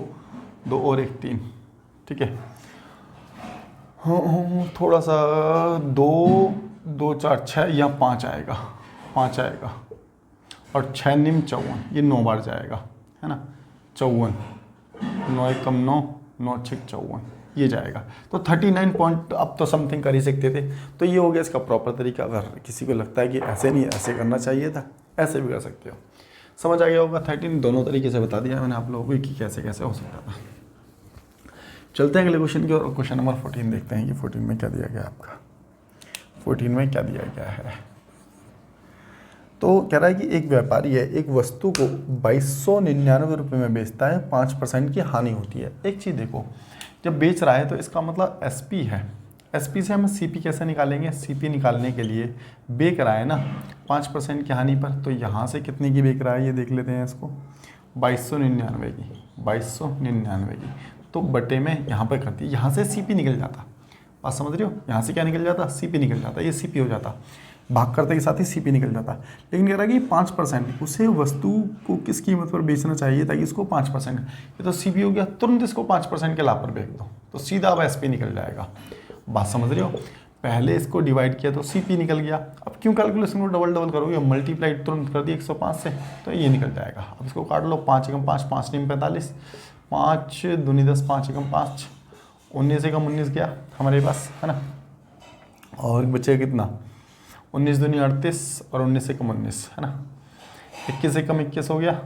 2 और 1 3। ठीक है, थोड़ा सा 2 2 4 6 या 5 आएगा, 5 आएगा और 6 निम 54, ये 9 बार जाएगा है ना, 54, 9 1 कम 9, 9 6 54, ये जाएगा। तो 39 पॉइंट अब तो समथिंग कर ही सकते थे। तो ये हो गया इसका प्रॉपर तरीका। अगर किसी को लगता है कि ऐसे नहीं ऐसे करना चाहिए था, ऐसे भी कर सकते हो। समझ आ गया होगा। 13 दोनों तरीके से बता दिया मैंने आप लोगों को कि कैसे कैसे हो सकता था। चलते हैं अगले क्वेश्चन की ओर। क्वेश्चन नंबर 14 देखते हैं कि 14 में क्या दिया गया आपका। 14 में क्या दिया गया है, तो कह रहा है कि एक व्यापारी है, एक वस्तु को 2299 रुपये में बेचता है, 5% की हानि होती है। एक चीज़ देखो, जब बेच रहा है तो इसका मतलब एसपी है। एसपी से हम सीपी कैसे निकालेंगे, सीपी निकालने के लिए बेच रहा है ना 5% की हानि पर, तो यहाँ से कितने की बेच रहा है ये देख लेते हैं इसको, 2299 की, 2299 की, तो बटे में यहाँ पर करती है, यहाँ से सीपी निकल जाता। बात समझ रहे हो, यहाँ से क्या निकल जाता, सीपी निकल जाता, ये सीपी हो जाता, भाग करते के साथ ही सीपी निकल जाता। लेकिन कह रहा है कि 5% उसे वस्तु को किस कीमत पर बेचना चाहिए ताकि इसको 5%, ये तो सीपी हो गया, तुरंत इसको 5% के लाभ पर बेच दो तो सीधा अब एसपी निकल जाएगा। बात समझ रहे हो, पहले इसको डिवाइड किया तो सीपी निकल गया, अब क्यों कैलकुलेशन को डबल करोगे, मल्टीप्लाई तुरंत कर दिया 105 से तो ये निकल जाएगा। अब इसको काट लो, 5 एकम 5, 5 निम 45, 5 दूनी 10, 5 एकम 5, 19 एकम 19 गया हमारे पास है ना, और बचे कितना 19 दूनी 38 और 19 एकम 19 है ना, 21 एकम 21 हो गया।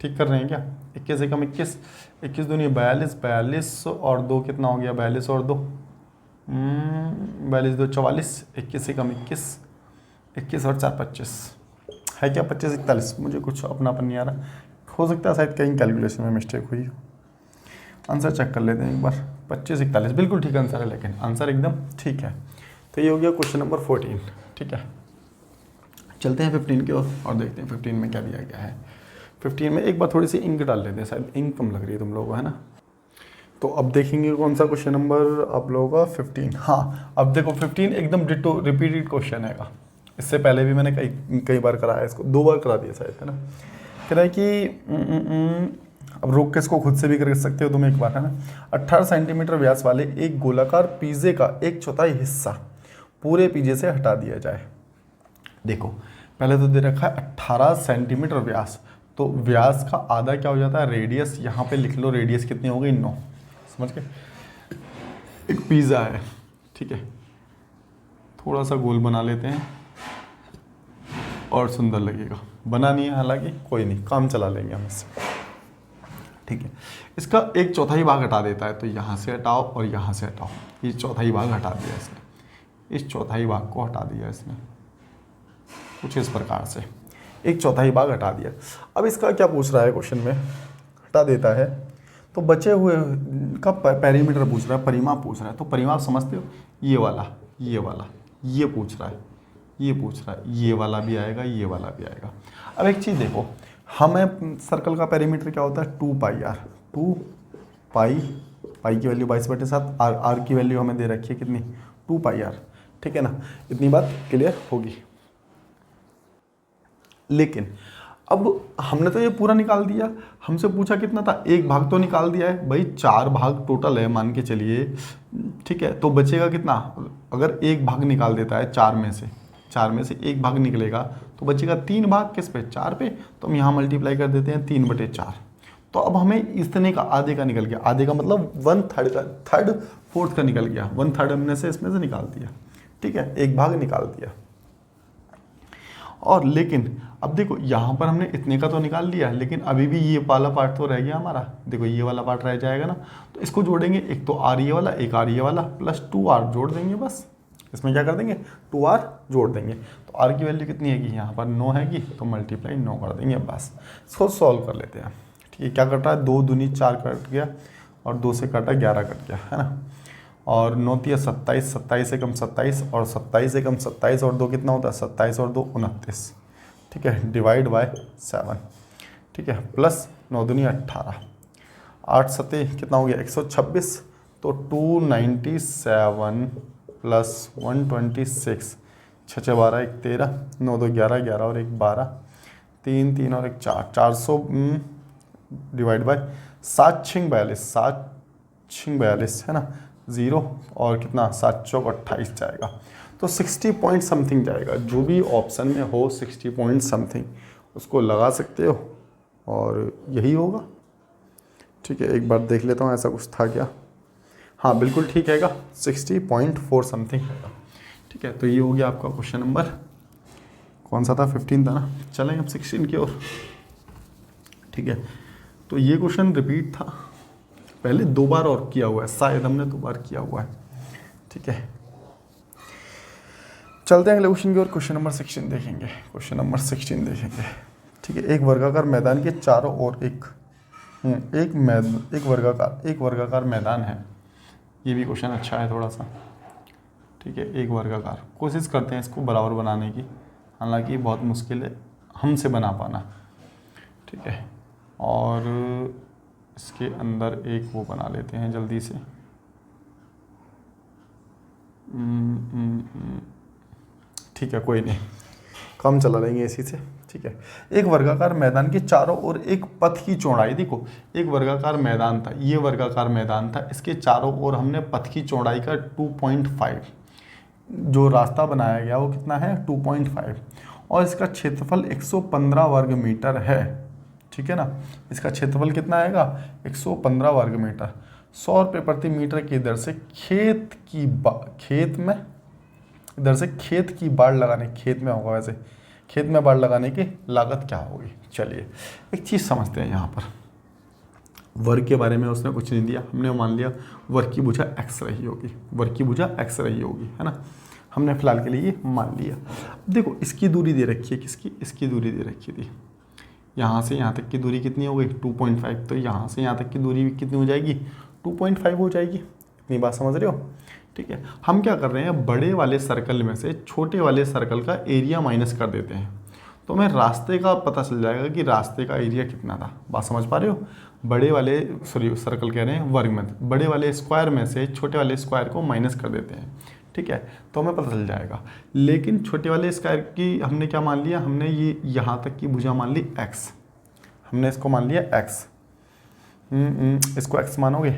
ठीक कर रहे हैं क्या, 21 एकम 21, 21 दूनी 42, 42 और 2 कितना हो गया, 42 और 2 42 2 44, 21 एकम 21, 21 और 4 25 है क्या, 25 41, मुझे कुछ अपनापन नहीं आ रहा, हो सकता है शायद कहीं कैलकुलेशन में मिस्टेक हुई हो। आंसर चेक कर लेते हैं एक बार, 25 41 बिल्कुल ठीक आंसर है, लेकिन आंसर एकदम ठीक है। तो ये हो गया क्वेश्चन नंबर 14। ठीक है, चलते हैं 15 की ओर और देखते हैं 15 में क्या दिया गया है। 15 में एक बार थोड़ी सी इंक डाल लेते हैं, शायद इंक कम लग रही है तुम लोगों को है ना। तो अब देखेंगे कौन सा क्वेश्चन नंबर आप लोगों का 15। हाँ, अब देखो 15 एकदम डिटो रिपीटेड क्वेश्चन है। इससे पहले भी मैंने कई बार कराया, इसको 2 बार करा दिया शायद है ना। कह रहा है कि अब रोक के इसको खुद से भी कर सकते हो तुम एक बार है ना। 18 सेंटीमीटर व्यास वाले एक गोलाकार पिज्जे का 1/4 हिस्सा पूरे पिज्जे से हटा दिया जाए। देखो पहले तो दे रखा है 18 सेंटीमीटर व्यास, तो व्यास का आधा क्या हो जाता है, रेडियस। यहाँ पे लिख लो रेडियस कितनी हो गई, 9, समझ के। एक पिज़्ज़ा है, ठीक है, थोड़ा सा गोल बना लेते हैं और सुंदर लगेगा। बना नहीं है हालांकि, कोई नहीं, काम चला लेंगे हम इससे। ठीक है, इसका 1/4 भाग हटा देता है, तो यहाँ से हटाओ और यहाँ से हटाओ, ये 1/4 भाग हटा दिया इसने, इस 1/4 भाग को हटा दिया इसने, कुछ इस प्रकार से 1/4 भाग हटा दिया। अब इसका क्या पूछ रहा है क्वेश्चन में, हटा देता है तो बचे हुए का पेरीमीटर पूछ रहा है, परिमाप पूछ रहा है। तो परिमाप समझते हो, ये वाला, ये वाला, ये पूछ रहा है, ये पूछ रहा है, ये वाला भी आएगा, ये वाला भी आएगा। अब एक चीज़ देखो, हमें सर्कल का पेरीमीटर क्या होता है, 2πr, 2π, पाई की वैल्यू 22/7, आर की वैल्यू हमें दे रखी है कितनी, 2πr। ठीक है ना, इतनी बात क्लियर होगी। लेकिन अब हमने तो ये पूरा निकाल दिया, हमसे पूछा कितना था, एक भाग तो निकाल दिया है भाई, 4 भाग टोटल है मान के चलिए, ठीक है। तो बचेगा कितना, अगर एक भाग निकाल देता है 4 में से एक भाग निकलेगा तो बचेगा 3 भाग, किस पे, 4 पे। तो हम यहाँ मल्टीप्लाई कर देते हैं 3/4। तो अब हमें इतने का आधे का निकल गया, आधे का मतलब 1/3 का, 3/4 का निकल गया, 1/3 हमने से इसमें से निकाल दिया, ठीक है, एक भाग निकाल दिया। और लेकिन अब देखो यहाँ पर हमने इतने का तो निकाल लिया, लेकिन अभी भी ये वाला पार्ट तो रह गया हमारा, देखो ये वाला पार्ट रह जाएगा ना। तो इसको जोड़ेंगे, एक तो आर ये वाला, एक आर ये वाला, प्लस 2r जोड़ देंगे बस। इसमें क्या कर देंगे, 2r जोड़ देंगे। तो r की वैल्यू कितनी है कि यहाँ पर 9 है कि, तो मल्टीप्लाई 9 कर देंगे बस। इसको सॉल्व कर लेते हैं, ठीक है। क्या कट रहा है, 2 दूनी 4 कट गया और 2 से काटा 11 कट गया, है ना। और 9 तिया 27, 27 से कम 27 और 27 से कम 27 और 2 कितना होता है, 27 और 2 29, ठीक है, डिवाइड बाय 7, ठीक है, प्लस 9 दूनी 18, 8 सते कितना हो गया 126, तो 297 प्लस 126, 6 6 12 1 13, 9 2 11, 11 और 1 12, 3 3 और 1 4, 400 डिवाइड बाय 7 6 42, 7 6 42 है ना, 0 और कितना 7 चौक 28 जाएगा। तो 60 पॉइंट समथिंग जाएगा, जो भी ऑप्शन में हो 60 पॉइंट समथिंग उसको लगा सकते हो और यही होगा, ठीक है। एक बार देख लेता हूँ ऐसा कुछ था क्या, हाँ बिल्कुल ठीक हैगा, 60.4 समथिंग हैगा, ठीक है। तो ये हो गया आपका क्वेश्चन नंबर, कौन सा था, 15 था ना। चलें अब 16 की ओर, ठीक है। तो ये क्वेश्चन रिपीट था, पहले 2 बार और किया हुआ है, शायद हमने 2 बार किया हुआ है, ठीक है। चलते हैं अगले क्वेश्चन की ओर, क्वेश्चन नंबर 16 देखेंगे, क्वेश्चन नंबर 16 देखेंगे, ठीक है। एक वर्गाकार मैदान के चारों ओर एक वर्गाकार मैदान है। ये भी क्वेश्चन अच्छा है थोड़ा सा, ठीक है। एक वर्गाकार, कोशिश करते हैं इसको बराबर बनाने की, हालांकि बहुत मुश्किल है हमसे बना पाना, ठीक है। और इसके अंदर एक वो बना लेते हैं जल्दी से, ठीक है, कोई नहीं, कम चला लेंगे इसी से, ठीक है। एक वर्गाकार मैदान के चारों ओर एक पथ की चौड़ाई, देखो एक वर्गाकार मैदान था, ये वर्गाकार मैदान था, इसके चारों ओर हमने पथ की चौड़ाई का 2.5, जो रास्ता बनाया गया वो कितना है 2.5, और इसका क्षेत्रफल 115 वर्ग मीटर है, ठीक है ना। इसका क्षेत्रफल कितना आएगा 115 वर्ग मीटर। 100 रुपये प्रति मीटर की दर से खेत की बाड़ लगाने, खेत में होगा वैसे, खेत में बाड़ लगाने की लागत क्या होगी। चलिए एक चीज़ समझते हैं, यहाँ पर वर्ग के बारे में उसने कुछ नहीं दिया, हमने मान लिया वर्ग की भुजा x रही होगी, वर्ग की भुजा x रही होगी, है ना। हमने फिलहाल के लिए ये मान लिया। देखो इसकी दूरी दे रखी है, किसकी, इसकी दूरी दे रखी थी, यहाँ से यहाँ तक की दूरी कितनी हो गई 2.5, तो यहाँ से यहाँ तक की दूरी कितनी हो जाएगी 2.5 हो जाएगी। इतनी बात समझ रहे हो, ठीक है। हम क्या कर रहे हैं, बड़े वाले सर्कल में से छोटे वाले सर्कल का एरिया माइनस कर देते हैं, तो हमें रास्ते का पता चल जाएगा कि रास्ते का एरिया कितना था। बात समझ पा रहे हो, बड़े वाले सर्कल कह रहे हैं वर्ग में, बड़े वाले स्क्वायर में से छोटे वाले स्क्वायर को माइनस कर देते हैं, ठीक है, तो हमें पता चल जाएगा। लेकिन छोटे वाले स्क्वायर की हमने क्या मान लिया, हमने ये यहाँ तक की भुजा मान ली x, हमने इसको मान लिया x, इसको x मानोगे,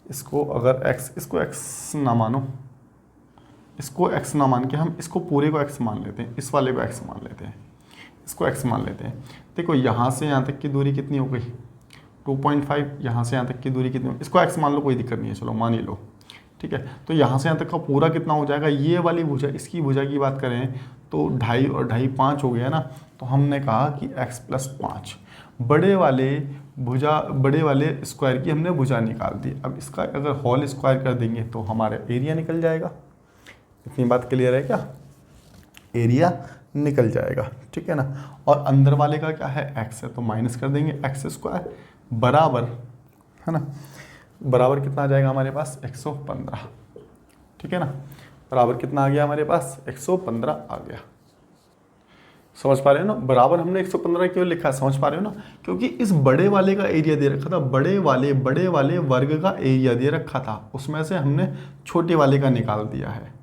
इसको अगर इसको x ना मानो, इसको x ना मान के हम इसको पूरे को x मान लेते हैं, इस वाले को x मान लेते हैं, इसको x मान लेते हैं। देखो यहाँ से यहाँ तक की दूरी कितनी हो गई 2.5, यहाँ से यहाँ तक की दूरी कितनी, इसको x मान लो, कोई दिक्कत नहीं है, चलो मान ही लो, ठीक है। तो यहाँ से यहाँ तक का पूरा कितना हो जाएगा, ये वाली भुजा, इसकी भुजा की बात करें तो 2.5 और 2.5 5 हो गया ना। तो हमने कहा कि x + 5, बड़े वाले स्क्वायर की हमने भुजा निकाल दी। अब इसका अगर होल स्क्वायर कर देंगे तो हमारा एरिया निकल जाएगा। इतनी बात क्लियर है क्या, एरिया निकल जाएगा, ठीक है ना। और अंदर वाले का क्या है x है, तो माइनस कर देंगे x² बराबर, है ना, बराबर कितना आ जाएगा हमारे पास 115, ठीक है ना। बराबर कितना आ गया हमारे पास 115 आ गया। समझ पा रहे हो ना, बराबर हमने 115 क्यों लिखा है, समझ पा रहे हो ना, क्योंकि इस बड़े वाले का एरिया दे रखा था, बड़े वाले वर्ग का एरिया दे रखा था, उसमें से हमने छोटे वाले का निकाल दिया है,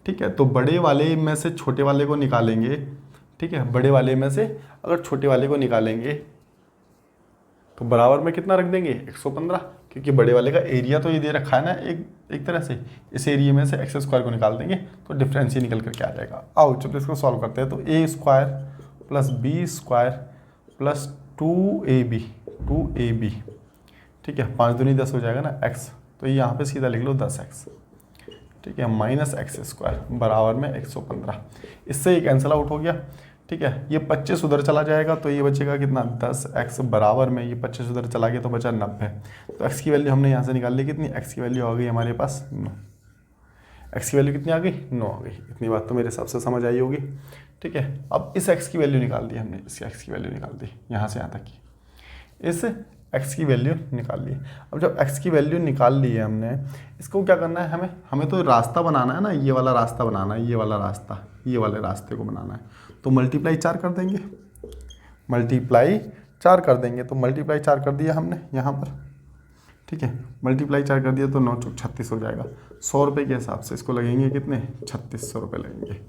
ठीक है। तो बड़े वाले में से छोटे वाले को निकालेंगे, ठीक है, बड़े वाले में से अगर छोटे वाले को निकालेंगे तो बराबर में कितना रख देंगे 115, क्योंकि बड़े वाले का एरिया तो ये दे रखा है ना एक तरह से। इस एरिया में से एक्स स्क्वायर को निकाल देंगे तो डिफरेंस ही निकल करके आ जाएगा। आओ चलो इसको सॉल्व करते हैं। तो A square plus B square plus 2ab, ठीक है, 5 दूनी 10 हो जाएगा ना x, तो यहाँ पे सीधा लिख लो 10x, ठीक है, माइनस एक्स स्क्वायर बराबर में 115। इससे ये कैंसिल आउट हो गया, ठीक है। ये 25 उधर चला जाएगा तो ये बचेगा कितना 10x बराबर में, ये 25 उधर चला गया तो बचा 90। तो x की वैल्यू हमने यहाँ से निकाल ली, कितनी x की वैल्यू आ गई हमारे पास 9। x की वैल्यू कितनी आ गई 9 आ गई। इतनी बात तो मेरे हिसाब से समझ आई होगी, ठीक है। अब इस x की वैल्यू निकाल दी हमने, इस x की वैल्यू निकाल दी यहाँ से यहाँ तक की, इस x की वैल्यू निकाल ली। अब जब x की वैल्यू निकाल ली है हमने, इसको क्या करना है हमें तो रास्ता बनाना है ना, ये वाला रास्ता बनाना है, ये वाला रास्ता, ये वाले रास्ते को बनाना है। तो मल्टीप्लाई 4 कर देंगे, मल्टीप्लाई 4 कर देंगे। तो मल्टीप्लाई 4 कर दिया हमने यहाँ पर, ठीक है, मल्टीप्लाई 4 कर दिया तो 9 चौक 36 हो जाएगा। 100 रुपये के हिसाब से इसको लगेंगे कितने 3600 रुपये लगेंगे।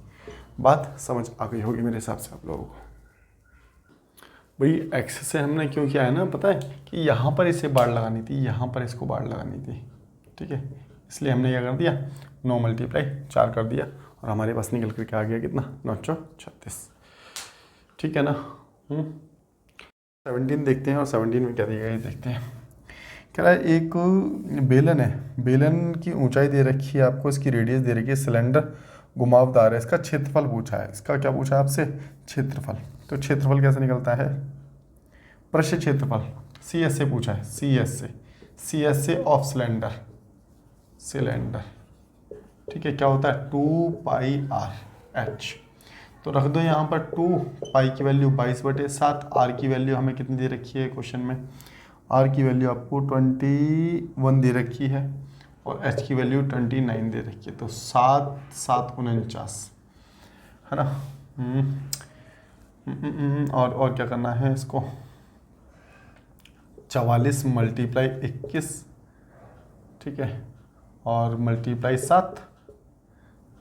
बात समझ आ गई होगी मेरे हिसाब से आप लोगों को। भाई एक्स से हमने क्यों किया है ना, पता है कि यहाँ पर इसे बाड़ लगानी थी, यहाँ पर इसको बाड़ लगानी थी, ठीक है, इसलिए हमने क्या कर दिया 9 मल्टीप्लाई 4 कर दिया और हमारे पास निकल करके आ गया कितना 9 चौक 36, ठीक है ना। 17 देखते हैं और 17 में क्या दिया गया देखते हैं। कह रहा है एक बेलन है, बेलन की ऊंचाई दे रखी है आपको, इसकी रेडियस दे रखी है, सिलेंडर घुमावदार है, इसका क्षेत्रफल पूछा है। इसका क्या पूछा है आपसे क्षेत्रफल। तो क्षेत्रफल कैसे निकलता है, पृष्ठ क्षेत्रफल CS से पूछा है, CS से ऑफ सिलेंडर, ठीक है, क्या होता है 2πr/h। तो रख दो यहाँ पर 2 पाई की वैल्यू 22/7, r की वैल्यू हमें कितनी दे रखी है क्वेश्चन में, r की वैल्यू आपको 21 दे रखी है और h की वैल्यू 29 दे रखी है। तो 7 7 49 है ना। और क्या करना है इसको, 44 मल्टीप्लाई 21, ठीक है, और मल्टीप्लाई 7,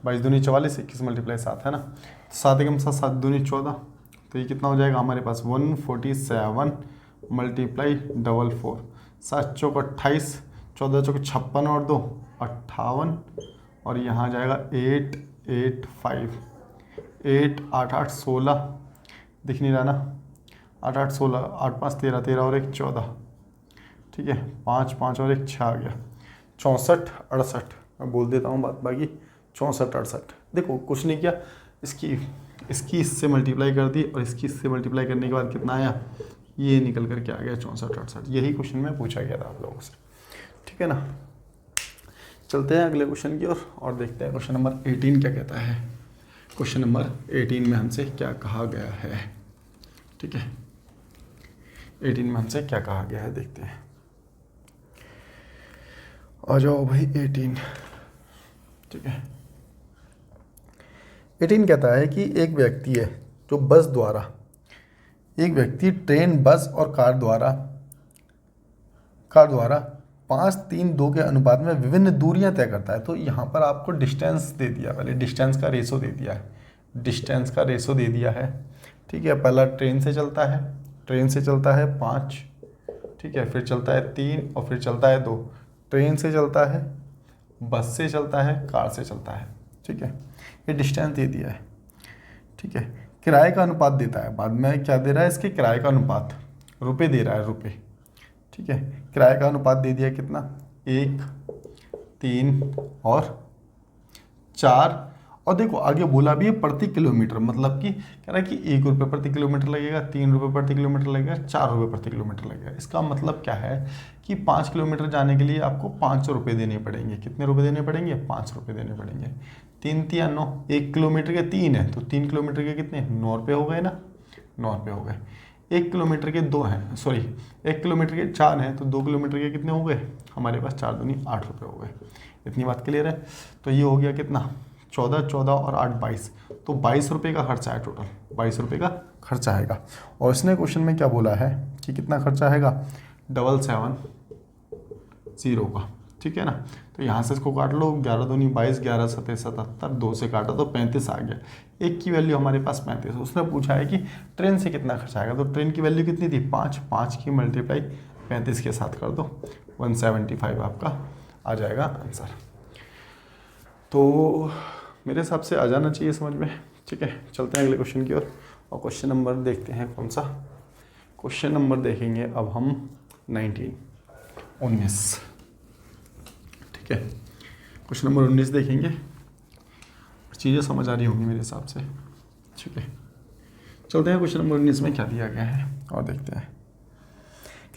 22 दूनी 44, 21 मल्टीप्लाई 7 है ना। 7 एकम 7, 7 दूनी 14, तो ये कितना हो जाएगा हमारे पास 147 मल्टीप्लाई 44, 7 चौक 28, 14 चौक 56 और 2 58, और यहाँ जाएगा 8 8 5 8 8 8 16, दिख नहीं रहा ना, 8 8 16, 8 5 13, 13 और 1 14, ठीक है, 5 5 और 1 6 आ गया, 64 68। मैं बोल देता हूँ बात बाकी, 64 68। देखो कुछ नहीं किया, इसकी इससे मल्टीप्लाई कर दी और इसकी इससे मल्टीप्लाई करने के बाद कितना आया, ये निकल कर क्या आ गया 64 68। यही क्वेश्चन में पूछा गया था आप लोगों से, ठीक है ना। चलते हैं अगले क्वेश्चन की ओर और देखते हैं क्वेश्चन नंबर 18 क्या कहता है। क्वेश्चन नंबर 18 में हमसे क्या कहा गया है, ठीक है, 18 में हमसे क्या कहा गया है देखते हैं। आ जाओ भाई 18, ठीक है। 18 कहता है कि एक व्यक्ति है जो बस द्वारा, एक व्यक्ति ट्रेन, बस और कार द्वारा 5 3 2 के अनुपात में विभिन्न दूरियां तय करता है। तो यहाँ पर आपको डिस्टेंस दे दिया, पहले डिस्टेंस का रेशो दे दिया है, डिस्टेंस का रेशो दे दिया है, ठीक है। पहला ट्रेन से चलता है 5, ठीक है, फिर चलता है 3 और फिर चलता है 2। ट्रेन से चलता है, बस से चलता है, कार से चलता है, ठीक है। ये डिस्टेंस दे दिया है, ठीक है। किराए का अनुपात देता है, बाद में क्या दे रहा है, इसके किराए का अनुपात रुपए दे रहा है, रुपए, ठीक है। किराए का अनुपात दे दिया कितना 1 3 और 4, और देखो आगे बोला भी है प्रति किलोमीटर, मतलब कि कह रहा है कि 1 रुपये प्रति किलोमीटर लगेगा, 3 रुपये प्रति किलोमीटर लगेगा, 4 रुपये प्रति किलोमीटर लगेगा। इसका मतलब क्या है कि 5 किलोमीटर जाने के लिए आपको 500 रुपये देने पड़ेंगे। कितने रुपये देने पड़ेंगे, 500 रुपये देने पड़ेंगे। 3 3 9, 1 किलोमीटर के 3 है तो 3 किलोमीटर के कितने 9 रुपये हो गए ना, 9 रुपये हो गए। 1 किलोमीटर के 2 हैं, सॉरी 1 किलोमीटर के 4 हैं तो 2 किलोमीटर के कितने हो गए हमारे पास, 4 दूनी 8 रुपये हो गए। इतनी बात क्लियर है। तो ये हो गया कितना 14 14 और 8 22, तो 22 रुपये का खर्चा है, टोटल 22 रुपये का खर्चा आएगा। और इसने क्वेश्चन में क्या बोला है कि कितना खर्चा आएगा 770 का, ठीक है ना। तो यहाँ से इसको काट लो, 11 दूनी 22, 11 सतह 77, 2 से काटा तो 35 आ गया। एक की वैल्यू हमारे पास 35। उसने पूछा है कि ट्रेन से कितना खर्च आएगा, तो ट्रेन की वैल्यू कितनी थी 5, 5 की मल्टीप्लाई 35 के साथ कर दो, 175 आपका आ जाएगा आंसर। तो मेरे हिसाब से आ जाना चाहिए समझ में। ठीक है, चलते हैं अगले क्वेश्चन की ओर और क्वेश्चन नंबर देखते हैं कौन सा। क्वेश्चन नंबर देखेंगे अब हम 19। ठीक है, क्वेश्चन नंबर 19 देखेंगे, चीज़ें समझ आ रही होंगी मेरे हिसाब से। ठीक है, चलते हैं क्वेश्चन नंबर 19 में क्या दिया गया है और देखते हैं।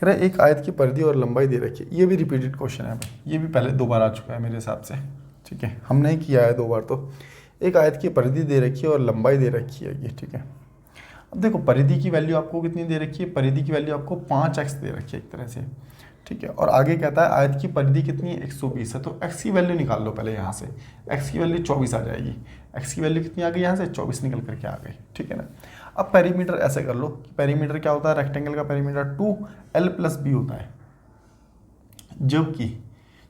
कह रहा है एक आयत की परिधि और लंबाई दे रखी है। ये भी रिपीटेड क्वेश्चन है भाई, ये भी पहले 2 बार आ चुका है मेरे हिसाब से। ठीक है, हमने ही किया है 2 बार। तो एक आयत की परिधि दे रखी है और लंबाई दे रखी है ये। ठीक है, अब देखो परिधि की वैल्यू आपको कितनी दे रखी है, परिधि की वैल्यू आपको 5x दे रखी है एक तरह से। ठीक है, और आगे कहता है आयत की परिधि कितनी है 120 है। तो x की वैल्यू निकाल लो पहले यहाँ से, x की वैल्यू 24 आ जाएगी। x की वैल्यू कितनी आ गई यहाँ से 24 निकल करके आ गई। ठीक है ना। अब पेरीमीटर ऐसे कर लो कि पेरीमीटर क्या होता है, रेक्टेंगल का पेरीमीटर 2l+b होता है। जबकि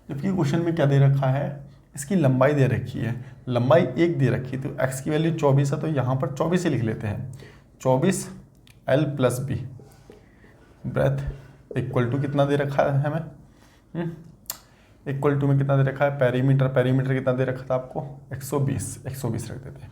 क्वेश्चन में क्या दे रखा है, इसकी लंबाई दे रखी है, लंबाई 1 दे रखी है। तो x की वैल्यू 24 है, तो यहाँ पर 24 ही लिख लेते हैं, 24l+b ब्रेथ इक्वल टू कितना दे रखा है हमें, इक्वल टू में कितना दे रखा है पेरीमीटर, पेरीमीटर कितना दे रखा था आपको 120 रख देते हैं।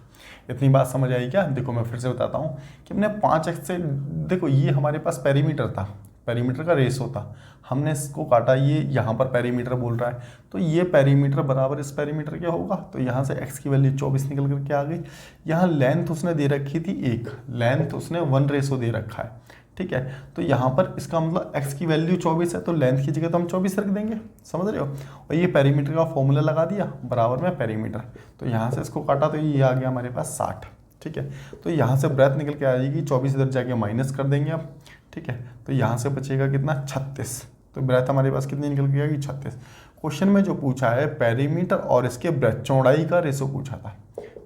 इतनी बात समझ आई क्या। देखो मैं फिर से बताता हूँ कि हमने 5x से, देखो ये हमारे पास पेरीमीटर था, पेरीमीटर का रेशो था, हमने इसको काटा, ये यहाँ पर पेरीमीटर बोल रहा है, तो ये पेरीमीटर बराबर इस पेरीमीटर क्या होगा। तो यहाँ से x की वैल्यू 24 निकल करके आ गई। यहाँ लेंथ उसने दे रखी थी 1, लेंथ उसने 1 रेशो दे रखा है। ठीक है, तो यहाँ पर इसका मतलब x की वैल्यू 24 है, तो लेंथ की जगह तो हम 24 रख देंगे, समझ रहे हो। और ये पेरीमीटर का फॉर्मूला लगा दिया बराबर में पेरीमीटर, तो यहाँ से इसको काटा तो ये आ गया हमारे पास 60। ठीक है, तो यहाँ से ब्रेथ निकल के आ जाएगी, 24 इधर जाके माइनस कर देंगे अब। ठीक है, तो यहाँ से बचेगा कितना 36, तो ब्रेथ हमारे पास कितनी निकल के आएगी 36। क्वेश्चन में जो पूछा है पेरीमीटर और इसके ब्रेथ चौड़ाई का रेशो पूछा था।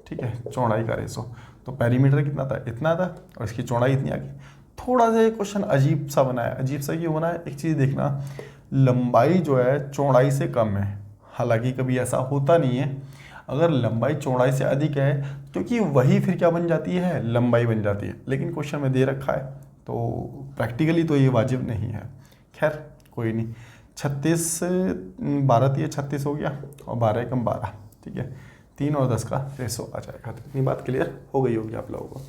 ठीक है, चौड़ाई का रेशो, तो पेरीमीटर कितना था इतना था और इसकी चौड़ाई इतनी आ गई। थोड़ा सा ये क्वेश्चन अजीब सा बना है। अजीब सा क्यों बना है, एक चीज़ देखना, लंबाई जो है चौड़ाई से कम है। हालांकि कभी ऐसा होता नहीं है, अगर लंबाई चौड़ाई से अधिक है क्योंकि वही फिर क्या बन जाती है, लंबाई बन जाती है। लेकिन क्वेश्चन में दे रखा है तो प्रैक्टिकली तो ये वाजिब नहीं है। खैर कोई नहीं, 36 12 दिए 36 हो गया और 12 कम 12। ठीक है, 3 और 10 का रेशो आ जाएगा। तो इतनी बात क्लियर हो गई होगी आप लोगों को।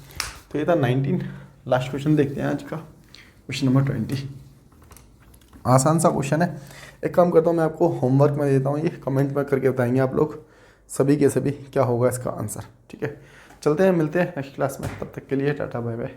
तो ये था 19। लास्ट क्वेश्चन देखते हैं आज का, क्वेश्चन नंबर 20। आसान सा क्वेश्चन है। एक काम करता हूँ, मैं आपको होमवर्क में देता हूँ, ये कमेंट में करके बताएंगे आप लोग सभी के सभी क्या होगा इसका आंसर। ठीक है, चलते हैं, मिलते हैं नेक्स्ट क्लास में, तब तक के लिए टाटा बाय बाय।